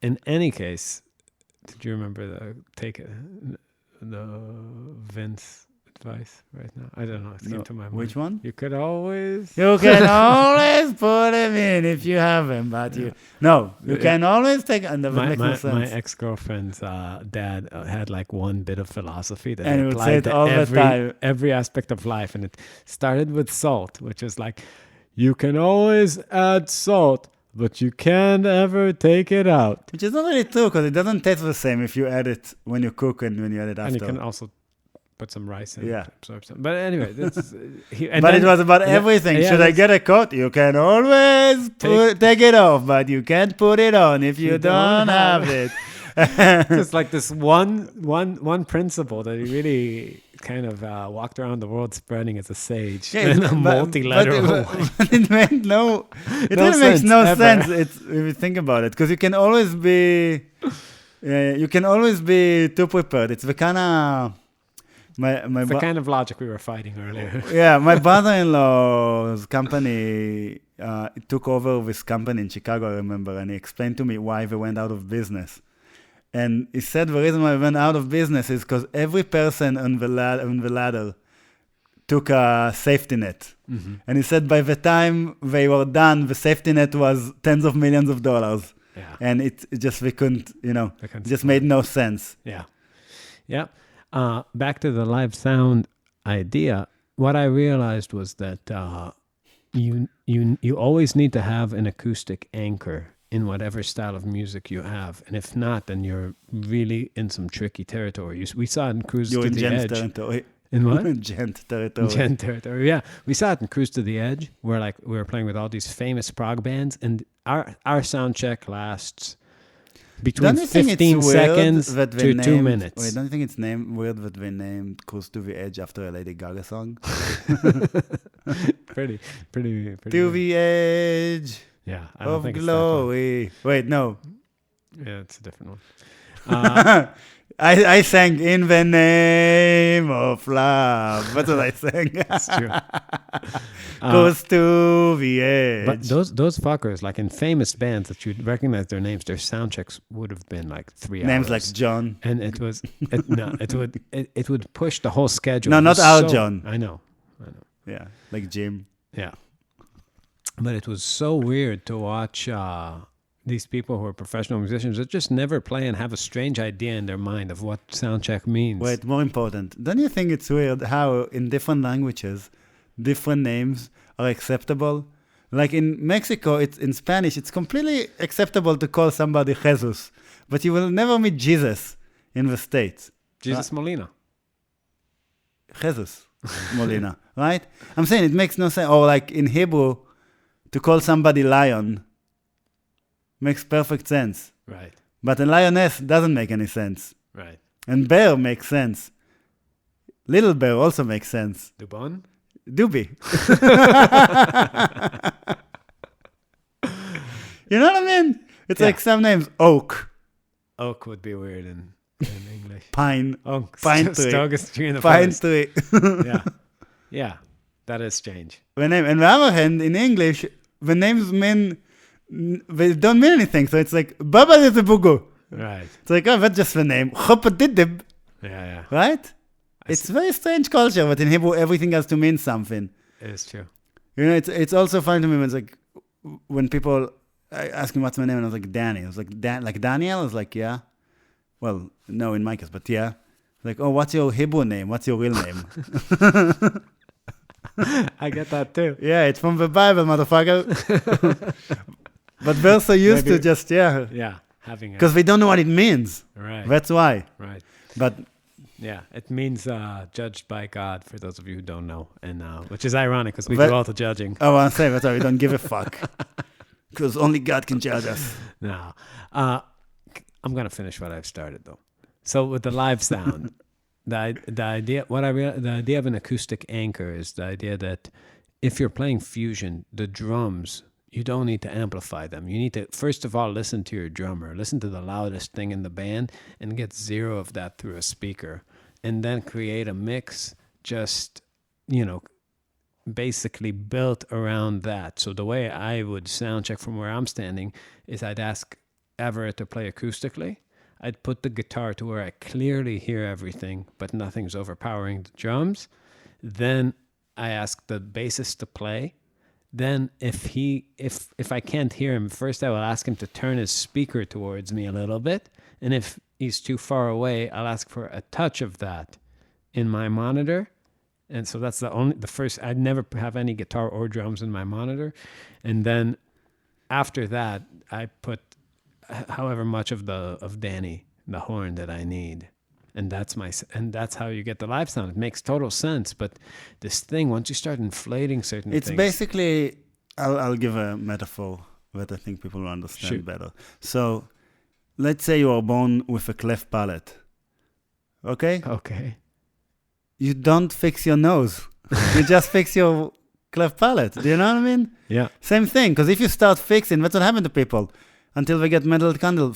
[SPEAKER 1] In any case, did you remember the Vince advice right now? I don't know. It came to my mind.
[SPEAKER 2] Which one?
[SPEAKER 1] You can always
[SPEAKER 2] put him in if you have him, but you can always take. And that makes no sense.
[SPEAKER 1] My ex-girlfriend's dad had like one bit of philosophy that
[SPEAKER 2] and
[SPEAKER 1] he
[SPEAKER 2] would say
[SPEAKER 1] applied
[SPEAKER 2] it all
[SPEAKER 1] to
[SPEAKER 2] the time.
[SPEAKER 1] every aspect of life, and it started with salt, which is like you can always add salt, but you can't ever take it out.
[SPEAKER 2] Which is not really true, because it doesn't taste the same if you add it when you cook and when you add it after.
[SPEAKER 1] And you can also put some rice in it. But anyway,
[SPEAKER 2] it was about everything. Should I get a coat? You can always take it off, but you can't put it on if you don't have it.
[SPEAKER 1] It's like this one principle that he really kind of walked around the world spreading as a sage in a multi-letter way.
[SPEAKER 2] But it made it really makes no sense if you think about it, because you can always be too prepared. It's the kind of
[SPEAKER 1] the kind of logic we were fighting earlier.
[SPEAKER 2] Yeah, my brother-in-law's company took over this company in Chicago, I remember, and he explained to me why they went out of business. And he said the reason why we went out of business is because every person on the ladder took a safety net. Mm-hmm. And he said by the time they were done, the safety net was tens of millions of dollars. Yeah. And it just, we couldn't, it just made no sense.
[SPEAKER 1] Yeah. Yeah. Back to the live sound idea, what I realized was that you always need to have an acoustic anchor in whatever style of music you have, and if not, then you're really in some tricky territory. We saw it in Cruise to the Edge.
[SPEAKER 2] Territory.
[SPEAKER 1] In what?
[SPEAKER 2] Gent territory.
[SPEAKER 1] Gent territory. Yeah, we saw it in Cruise to the Edge, where we were playing with all these famous prog bands, and our sound check lasts between 15 seconds to 2 minutes.
[SPEAKER 2] Wait, don't you think it's weird that they named Cruise to the Edge after a Lady Gaga song?
[SPEAKER 1] pretty.
[SPEAKER 2] To the edge.
[SPEAKER 1] Yeah, I don't think
[SPEAKER 2] glory.
[SPEAKER 1] It's that one.
[SPEAKER 2] Wait, no.
[SPEAKER 1] Yeah, it's a different one.
[SPEAKER 2] I sang In the Name of Love. That's what I sang.
[SPEAKER 1] That's true.
[SPEAKER 2] Goes to the edge.
[SPEAKER 1] But those fuckers, like in famous bands that you'd recognize their names, their sound checks would have been like 3 hours.
[SPEAKER 2] Names like John.
[SPEAKER 1] And it would push the whole schedule.
[SPEAKER 2] No, not our John.
[SPEAKER 1] I know.
[SPEAKER 2] Yeah, like Jim.
[SPEAKER 1] Yeah. But it was so weird to watch these people who are professional musicians that just never play and have a strange idea in their mind of what sound check means.
[SPEAKER 2] Wait, more important. Don't you think it's weird how in different languages, different names are acceptable? Like in Mexico, in Spanish, it's completely acceptable to call somebody Jesus, but you will never meet Jesus in the States.
[SPEAKER 1] Jesus Molina.
[SPEAKER 2] Jesus Molina, right? I'm saying it makes no sense. Or like in Hebrew, to call somebody lion makes perfect sense.
[SPEAKER 1] Right.
[SPEAKER 2] But a lioness doesn't make any sense.
[SPEAKER 1] Right.
[SPEAKER 2] And bear makes sense. Little bear also makes sense.
[SPEAKER 1] Dubon?
[SPEAKER 2] Doobie. You know what I mean? It's like some names. Oak.
[SPEAKER 1] Oak would be weird in English.
[SPEAKER 2] Pine.
[SPEAKER 1] Oak.
[SPEAKER 2] Pine tree.
[SPEAKER 1] Strongest tree in the
[SPEAKER 2] Pine
[SPEAKER 1] forest.
[SPEAKER 2] tree.
[SPEAKER 1] Yeah. Yeah. That is strange.
[SPEAKER 2] And on the other hand, in English, the names mean, they don't mean anything. So it's like, Baba is a bugu.
[SPEAKER 1] Right.
[SPEAKER 2] It's like, oh, that's just the name. Chopadidib.
[SPEAKER 1] Yeah.
[SPEAKER 2] Right? It's very strange culture, but in Hebrew, everything has to mean something.
[SPEAKER 1] It is true.
[SPEAKER 2] You know, it's also funny to me when it's like, when people ask me what's my name, and I was like, Danny. I was like, like Daniel? I was like, yeah. Well, no, in my case, but yeah. Like, oh, what's your Hebrew name? What's your real name?
[SPEAKER 1] I get that too.
[SPEAKER 2] Yeah, it's from the Bible, motherfucker. But we're so used to just,
[SPEAKER 1] Yeah. Having
[SPEAKER 2] because we don't know what it means.
[SPEAKER 1] Right.
[SPEAKER 2] That's why.
[SPEAKER 1] Right.
[SPEAKER 2] But
[SPEAKER 1] yeah, it means judged by God, for those of you who don't know. And which is ironic because we do all the judging.
[SPEAKER 2] I want to say that's why we don't give a fuck. Because only God can judge us.
[SPEAKER 1] No. I'm going to finish what I've started, though. So with the live sound, the idea of an acoustic anchor is the idea that if you're playing fusion, the drums, you don't need to amplify them. You need to, first of all, listen to your drummer. Listen to the loudest thing in the band and get zero of that through a speaker. And then create a mix just, basically built around that. So the way I would sound check from where I'm standing is I'd ask Everett to play acoustically. I'd put the guitar to where I clearly hear everything, but nothing's overpowering the drums. Then I ask the bassist to play. Then if I can't hear him, first I will ask him to turn his speaker towards me a little bit. And if he's too far away, I'll ask for a touch of that in my monitor. And so that's the first, I'd never have any guitar or drums in my monitor. And then after that, I put however much of Danny, the horn that I need. And that's how you get the live sound. It makes total sense. But this thing, once you start inflating certain things.
[SPEAKER 2] It's basically, I'll give a metaphor that I think people will understand better. So let's say you are born with a cleft palate. Okay?
[SPEAKER 1] Okay.
[SPEAKER 2] You don't fix your nose. You just fix your cleft palate. Do you know what I mean?
[SPEAKER 1] Yeah.
[SPEAKER 2] Same thing. Because if you start fixing, that's what happened to people. Until they get melted candle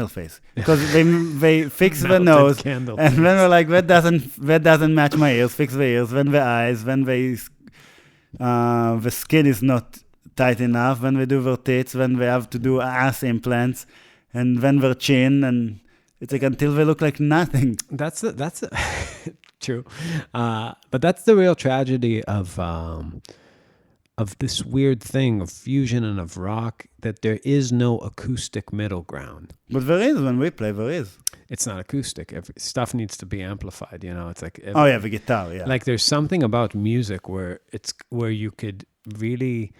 [SPEAKER 2] face, because they fix the nose, and then we're like, that doesn't match my ears. Fix the ears, then the eyes, then the skin is not tight enough. When they do their tits, when they have to do ass implants, and then their chin, and it's like until they look like nothing.
[SPEAKER 1] That's true, but that's the real tragedy of this weird thing of fusion and of rock, that there is no acoustic middle ground.
[SPEAKER 2] But there is when we play, there is.
[SPEAKER 1] It's not acoustic. Stuff needs to be amplified, It's like...
[SPEAKER 2] the guitar, yeah.
[SPEAKER 1] Like there's something about music where you could really...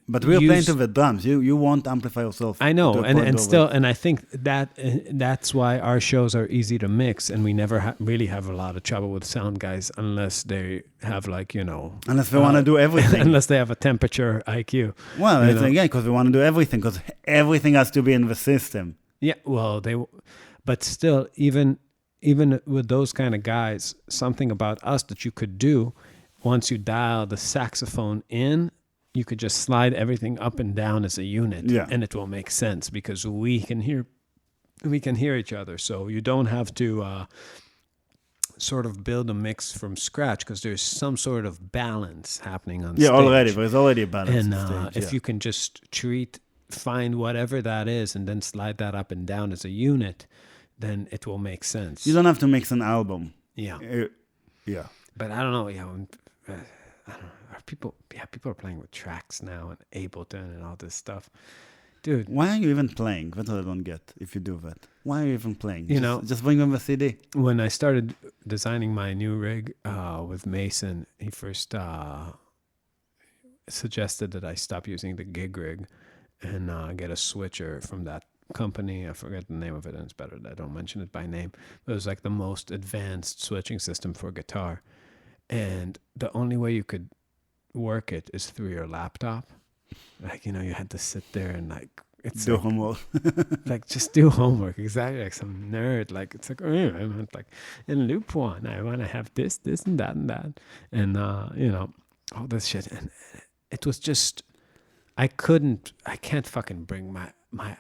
[SPEAKER 2] But we're playing to the drums. You won't amplify yourself.
[SPEAKER 1] I know, and I think that's why our shows are easy to mix, and we never really have a lot of trouble with sound guys unless they have
[SPEAKER 2] unless they want to do everything,
[SPEAKER 1] unless they have a temperature IQ.
[SPEAKER 2] Well, it's again because we want to do everything, because everything has to be in the system.
[SPEAKER 1] Yeah, well, but still, even with those kind of guys, something about us that you could do once you dial the saxophone in. You could just slide everything up and down as a unit, and it will make sense because we can hear each other. So you don't have to sort of build a mix from scratch, because there's some sort of balance happening on stage.
[SPEAKER 2] Yeah, there's already a balance.
[SPEAKER 1] And if you can just find whatever that is, and then slide that up and down as a unit, then it will make sense.
[SPEAKER 2] You don't have to mix an album.
[SPEAKER 1] Yeah.
[SPEAKER 2] Yeah.
[SPEAKER 1] But I don't know. I don't know. People are playing with tracks now and Ableton and all this stuff. Dude.
[SPEAKER 2] Why are you even playing? That's what I don't get, if you do that. Why are you even playing? Just bring them a CD.
[SPEAKER 1] When I started designing my new rig with Mason, he first suggested that I stop using the gig rig and get a switcher from that company. I forget the name of it, and it's better that I don't mention it by name. But it was like the most advanced switching system for guitar. And the only way you could work it is through your laptop. like, you know, you had to sit there and like, it's
[SPEAKER 2] Do
[SPEAKER 1] like,
[SPEAKER 2] homework.
[SPEAKER 1] like just do homework. Exactly. Like some nerd. Like, it's like, oh, yeah, I want like in loop one, I want to have this, and that, and that. And, you know, all this shit. And it was just, I can't fucking bring my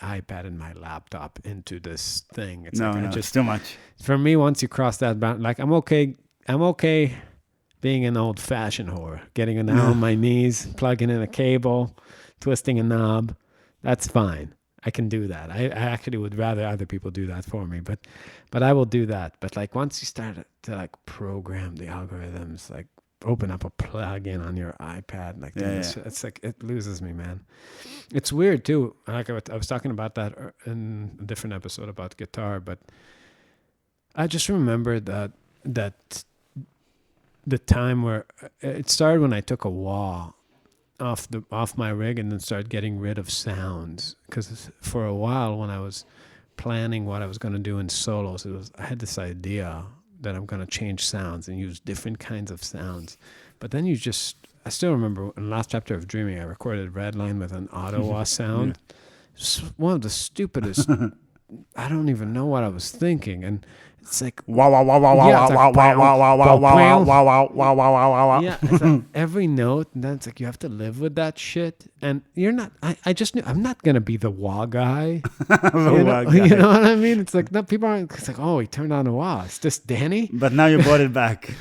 [SPEAKER 1] iPad and my laptop into this thing. It's
[SPEAKER 2] No,
[SPEAKER 1] like,
[SPEAKER 2] no,
[SPEAKER 1] I just,
[SPEAKER 2] it's too much.
[SPEAKER 1] for me, once you cross that bound, like I'm okay being an old fashioned whore, getting down on my knees, plugging in a cable, twisting a knob. That's fine. I can do that. I actually would rather other people do that for me, but I will do that. But like once you start to like program the algorithms, like open up a plug-in on your iPad, like this, it's like it loses me, man. It's weird too. Like I was talking about that in a different episode about guitar, but I just remembered that the time where it started when I took a wah off my rig and then started getting rid of sounds, because for a while when I was planning what I was going to do in solos, I had this idea that I'm going to change sounds and use different kinds of sounds. But then I still remember in the last chapter of Dreaming, I recorded Redline with an Ottawa sound. It's one of the stupidest, I don't even know what I was thinking. And it's like,
[SPEAKER 2] Wow, wow, wow, wow, wow,
[SPEAKER 1] yeah, it's
[SPEAKER 2] wow,
[SPEAKER 1] like,
[SPEAKER 2] wow, wow, wow, wow, wow, wow, wow, wow, wow, wow, wow.
[SPEAKER 1] yeah, it's like every note, and then it's like you have to live with that shit. And you're not, I just knew I'm not going to be the wah guy. You know what I mean? It's like, no, people aren't, it's like, oh, he turned on a wah. It's just Danny.
[SPEAKER 2] But now you brought it back.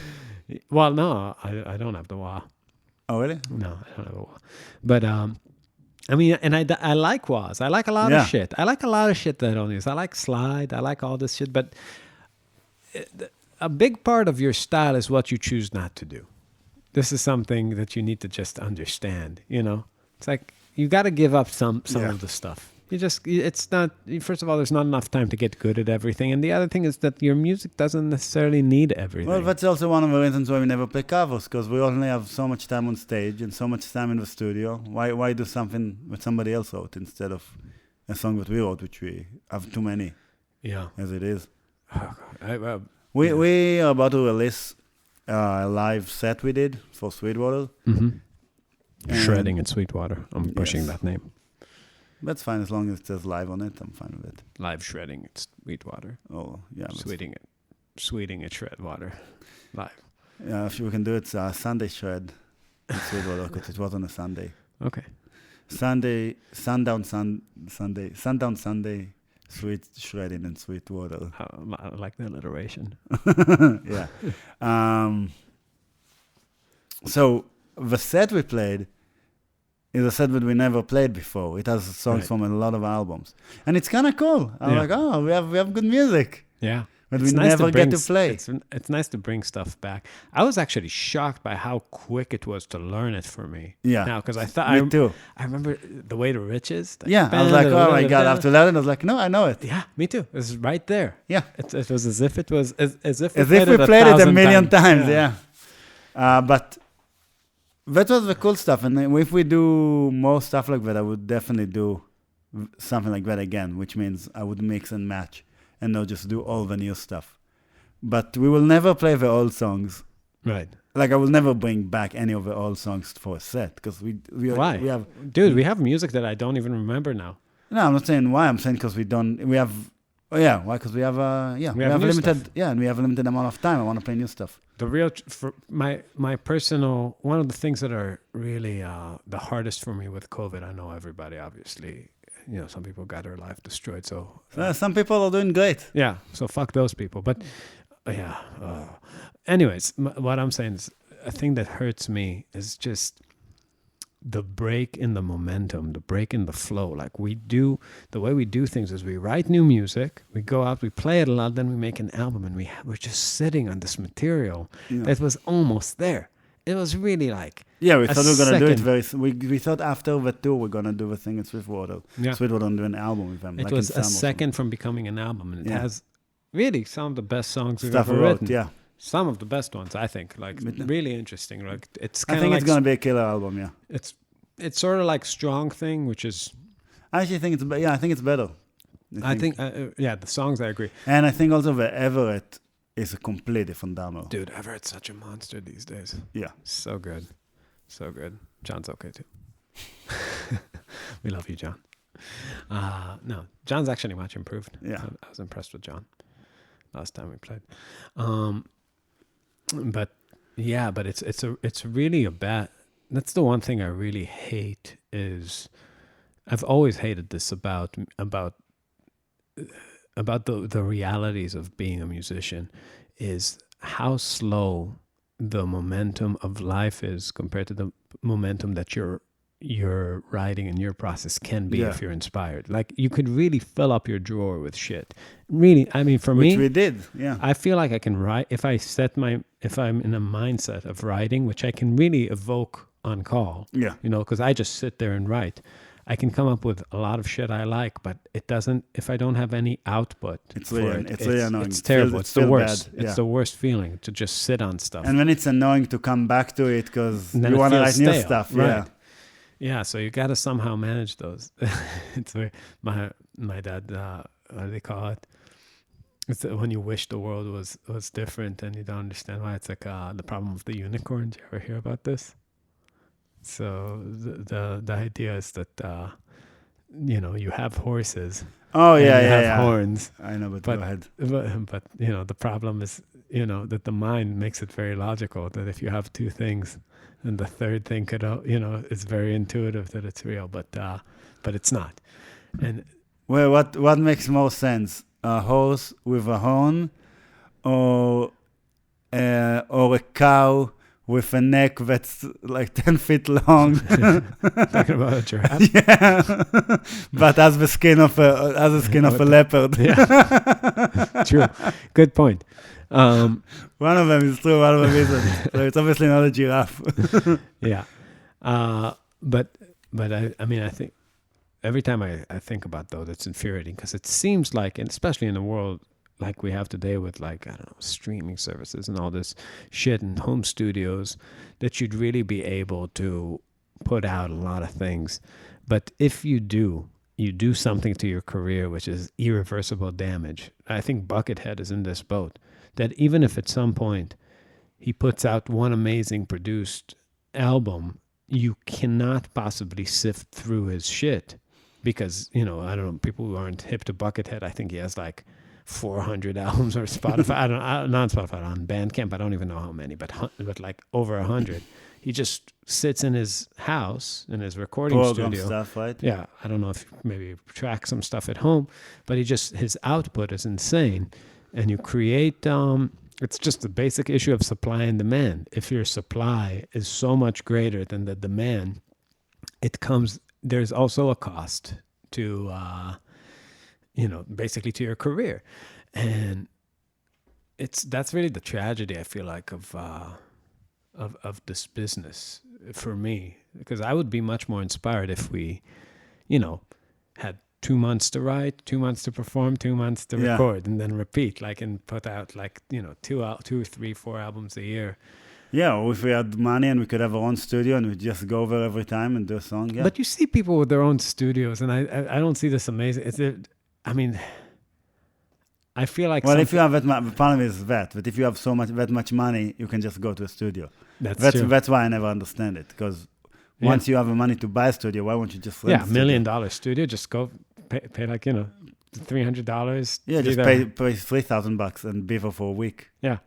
[SPEAKER 1] Well, no, I don't have the wah.
[SPEAKER 2] Oh, really?
[SPEAKER 1] No, I don't have a wah. But, I mean, and I like wahs. I like a lot of shit. I like a lot of shit that I don't use. I like slide. I like all this shit. But a big part of your style is what you choose not to do. This is something that you need to just understand, you know? It's like, you got to give up some of the stuff. It's not, first of all, there's not enough time to get good at everything. And the other thing is that your music doesn't necessarily need everything.
[SPEAKER 2] Well, that's also one of the reasons why we never play covers, because we only have so much time on stage and so much time in the studio. Why do something that somebody else wrote instead of a song that we wrote, which we have too many as it is. We are about to release a live set we did for Sweetwater.
[SPEAKER 1] Mm-hmm. Shredding in Sweetwater. I'm pushing that name.
[SPEAKER 2] That's fine as long as it says live on it. I'm fine with it.
[SPEAKER 1] Live shredding at Sweetwater.
[SPEAKER 2] Oh, yeah.
[SPEAKER 1] Sweeting at Shredwater. Live.
[SPEAKER 2] Yeah, if we can do it, Sunday shred at Sweetwater, because it was on a Sunday.
[SPEAKER 1] Okay.
[SPEAKER 2] Sundown Sunday, sweet shredding in Sweetwater.
[SPEAKER 1] I like the alliteration.
[SPEAKER 2] Yeah. So the set we played is a set that we never played before. It has songs from a lot of albums, and it's kind of cool. I'm like, oh, we have good music.
[SPEAKER 1] Yeah.
[SPEAKER 2] But we never get to play.
[SPEAKER 1] It's nice to bring stuff back. I was actually shocked by how quick it was to learn it for me.
[SPEAKER 2] Yeah.
[SPEAKER 1] Now, because I thought
[SPEAKER 2] Me too.
[SPEAKER 1] I remember The Way to Riches.
[SPEAKER 2] Like, I was like, oh my god! After that, I was like, no, I know it.
[SPEAKER 1] Yeah, me too. It was right there.
[SPEAKER 2] Yeah.
[SPEAKER 1] It was as if we
[SPEAKER 2] played it a million times. Yeah. But that was the cool stuff, and if we do more stuff like that, I would definitely do something like that again, which means I would mix and match and not just do all the new stuff. But we will never play the old songs.
[SPEAKER 1] Right.
[SPEAKER 2] Like, I will never bring back any of the old songs for a set, because
[SPEAKER 1] why?
[SPEAKER 2] We have...
[SPEAKER 1] Dude, we have music that I don't even remember now.
[SPEAKER 2] No, I'm not saying why. I'm saying because we have... Oh, yeah, why? Because we have limited...
[SPEAKER 1] Stuff.
[SPEAKER 2] Yeah, and we have a limited amount of time. I want to play new stuff.
[SPEAKER 1] The real... For my personal... One of the things that are really the hardest for me with COVID, I know everybody, obviously... You know, some people got their life destroyed, so...
[SPEAKER 2] some people are doing great.
[SPEAKER 1] Yeah, so fuck those people. But, anyways, what I'm saying is, a thing that hurts me is just the break in the momentum, the break in the flow. Like, the way we do things is we write new music, we go out, we play it a lot, then we make an album, and we're just sitting on this material that was almost there. It was really like...
[SPEAKER 2] Yeah, we thought we were going to do it we thought after the tour we're going to do the thing in Sweetwater. Yeah. Sweetwater and do an album with them.
[SPEAKER 1] It was a second from becoming an album, and it has really some of the best songs we've ever written.
[SPEAKER 2] Yeah.
[SPEAKER 1] Some of the best ones, I think. Like, really interesting. Like, it's kind
[SPEAKER 2] of like... I think it's going to be a killer album, yeah.
[SPEAKER 1] It's sort of like Strong Thing, which is...
[SPEAKER 2] I actually think I think it's better.
[SPEAKER 1] I think the songs, I agree.
[SPEAKER 2] And I think also the Everett is a completely different demo.
[SPEAKER 1] Dude, Everett's such a monster these days.
[SPEAKER 2] Yeah.
[SPEAKER 1] So good. So good. John's okay too. We love you, John. No, John's actually much improved.
[SPEAKER 2] Yeah.
[SPEAKER 1] I was impressed with John last time we played. But yeah, but it's really a bad. That's the one thing I really hate is I've always hated this about the realities of being a musician is how slow the momentum of life is compared to the momentum that your writing and your process can be if you're inspired. Like you could really fill up your drawer with shit. Really, I mean, for me,
[SPEAKER 2] which we did. Yeah,
[SPEAKER 1] I feel like I can write if I'm in a mindset of writing, which I can really evoke on call.
[SPEAKER 2] Yeah,
[SPEAKER 1] Because I just sit there and write. I can come up with a lot of shit I like, but it doesn't. If I don't have any output,
[SPEAKER 2] it's really annoying.
[SPEAKER 1] It's terrible. It's the worst.
[SPEAKER 2] Bad.
[SPEAKER 1] It's the worst feeling to just sit on stuff.
[SPEAKER 2] And then it's annoying to come back to it because you want to write new stuff.
[SPEAKER 1] Right.
[SPEAKER 2] Yeah.
[SPEAKER 1] Yeah, so you got to somehow manage those. It's weird. My dad, what do they call it? It's when you wish the world was different and you don't understand why. It's like the problem of the unicorn. Did you ever hear about this? So the idea is that you have horses.
[SPEAKER 2] Oh
[SPEAKER 1] and
[SPEAKER 2] yeah,
[SPEAKER 1] you
[SPEAKER 2] yeah,
[SPEAKER 1] have horns.
[SPEAKER 2] I know, but go ahead.
[SPEAKER 1] But the problem is that the mind makes it very logical that if you have two things. And the third thing could, it's very intuitive that it's real, but it's not. And
[SPEAKER 2] well, what makes more sense? A horse with a horn, or a cow with a neck that's like 10 feet long?
[SPEAKER 1] Talking about a giraffe.
[SPEAKER 2] Yeah, but has the skin of a leopard.
[SPEAKER 1] Yeah, true. Good point.
[SPEAKER 2] One of them is true, one of them isn't. So it's obviously not a giraffe.
[SPEAKER 1] Yeah. But I mean, I think every time I think about those, it's infuriating because it seems like, and especially in a world like we have today with like, I don't know, streaming services and all this shit and home studios, that you'd really be able to put out a lot of things. But if you do something to your career, which is irreversible damage, I think Buckethead is in this boat. That even if at some point he puts out one amazing produced album, you cannot possibly sift through his shit because, I don't know, people who aren't hip to Buckethead, I think he has like 400 albums or Spotify. Not Spotify, on Bandcamp. I don't even know how many, but like over 100. He just sits in his house, in his recording studio.
[SPEAKER 2] Stuff, right?
[SPEAKER 1] Yeah, I don't know if maybe track some stuff at home, but his output is insane. And you create, it's just the basic issue of supply and demand. If your supply is so much greater than the demand, there's also a cost to, basically to your career. And that's really the tragedy, I feel like, of this business for me, because I would be much more inspired if we, had 2 months to write, 2 months to perform, 2 months to record, and then repeat, and put out 2, 3, 4 albums a year.
[SPEAKER 2] Yeah, or if we had money and we could have our own studio and we just go over every time and do a song. Yeah.
[SPEAKER 1] But you see people with their own studios, and I don't see this amazing. I feel like
[SPEAKER 2] if you have the problem is that if you have that much money, you can just go to a studio.
[SPEAKER 1] That's true.
[SPEAKER 2] That's why I never understand it, because once you have the money to buy a studio, why won't you just rent
[SPEAKER 1] $1 million studio? Just go pay like $300.
[SPEAKER 2] Yeah, just pay $3,000 and be for a week.
[SPEAKER 1] Yeah.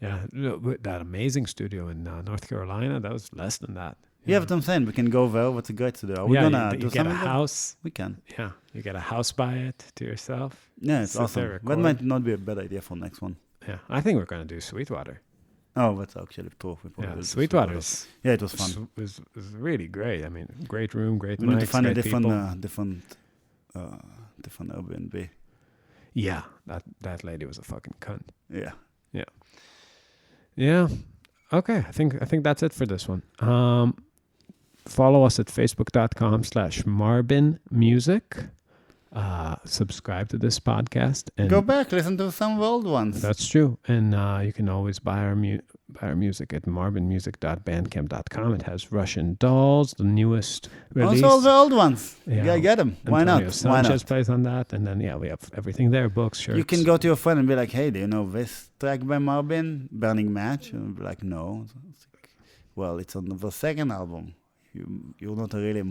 [SPEAKER 1] That amazing studio in North Carolina, that was less than that.
[SPEAKER 2] Yeah, but I'm saying we can go there. What's a great studio? Are we gonna do
[SPEAKER 1] you get a house.
[SPEAKER 2] We can.
[SPEAKER 1] Yeah, you get a house by it to yourself.
[SPEAKER 2] Yeah, it's awesome. That might not be a bad idea for next one.
[SPEAKER 1] Yeah, I think we're gonna do Sweetwater.
[SPEAKER 2] Oh, that's actually true.
[SPEAKER 1] Sweetwater.
[SPEAKER 2] Yeah, it was fun.
[SPEAKER 1] It was really great. I mean, great room, great mics,
[SPEAKER 2] we need to find a different Airbnb.
[SPEAKER 1] Yeah, that lady was a fucking cunt.
[SPEAKER 2] Yeah.
[SPEAKER 1] Okay, I think that's it for this one. Follow us at facebook.com/Marbin Music. Subscribe to this podcast and
[SPEAKER 2] go back, listen to some old ones.
[SPEAKER 1] That's true, and you can always buy our music at marbinmusic.bandcamp.com. It has Russian Dolls, the newest release.
[SPEAKER 2] Also all the old ones.
[SPEAKER 1] Yeah,
[SPEAKER 2] you gotta get them. Why not?
[SPEAKER 1] Sanchez plays on that, and then we have everything there: books, shirts.
[SPEAKER 2] You can go to your friend and be like, "Hey, do you know this track by Marbin, Burning Match?" And be like, "No." It's like, well, it's on the second album. you're not a really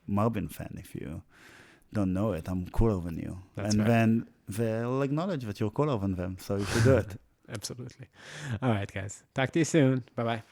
[SPEAKER 2] Marbin fan if you don't know it. I'm cooler than you.
[SPEAKER 1] That's
[SPEAKER 2] and
[SPEAKER 1] right.
[SPEAKER 2] then they'll acknowledge that you're cooler than them. So you should do it.
[SPEAKER 1] Absolutely. All right, guys. Talk to you soon. Bye-bye.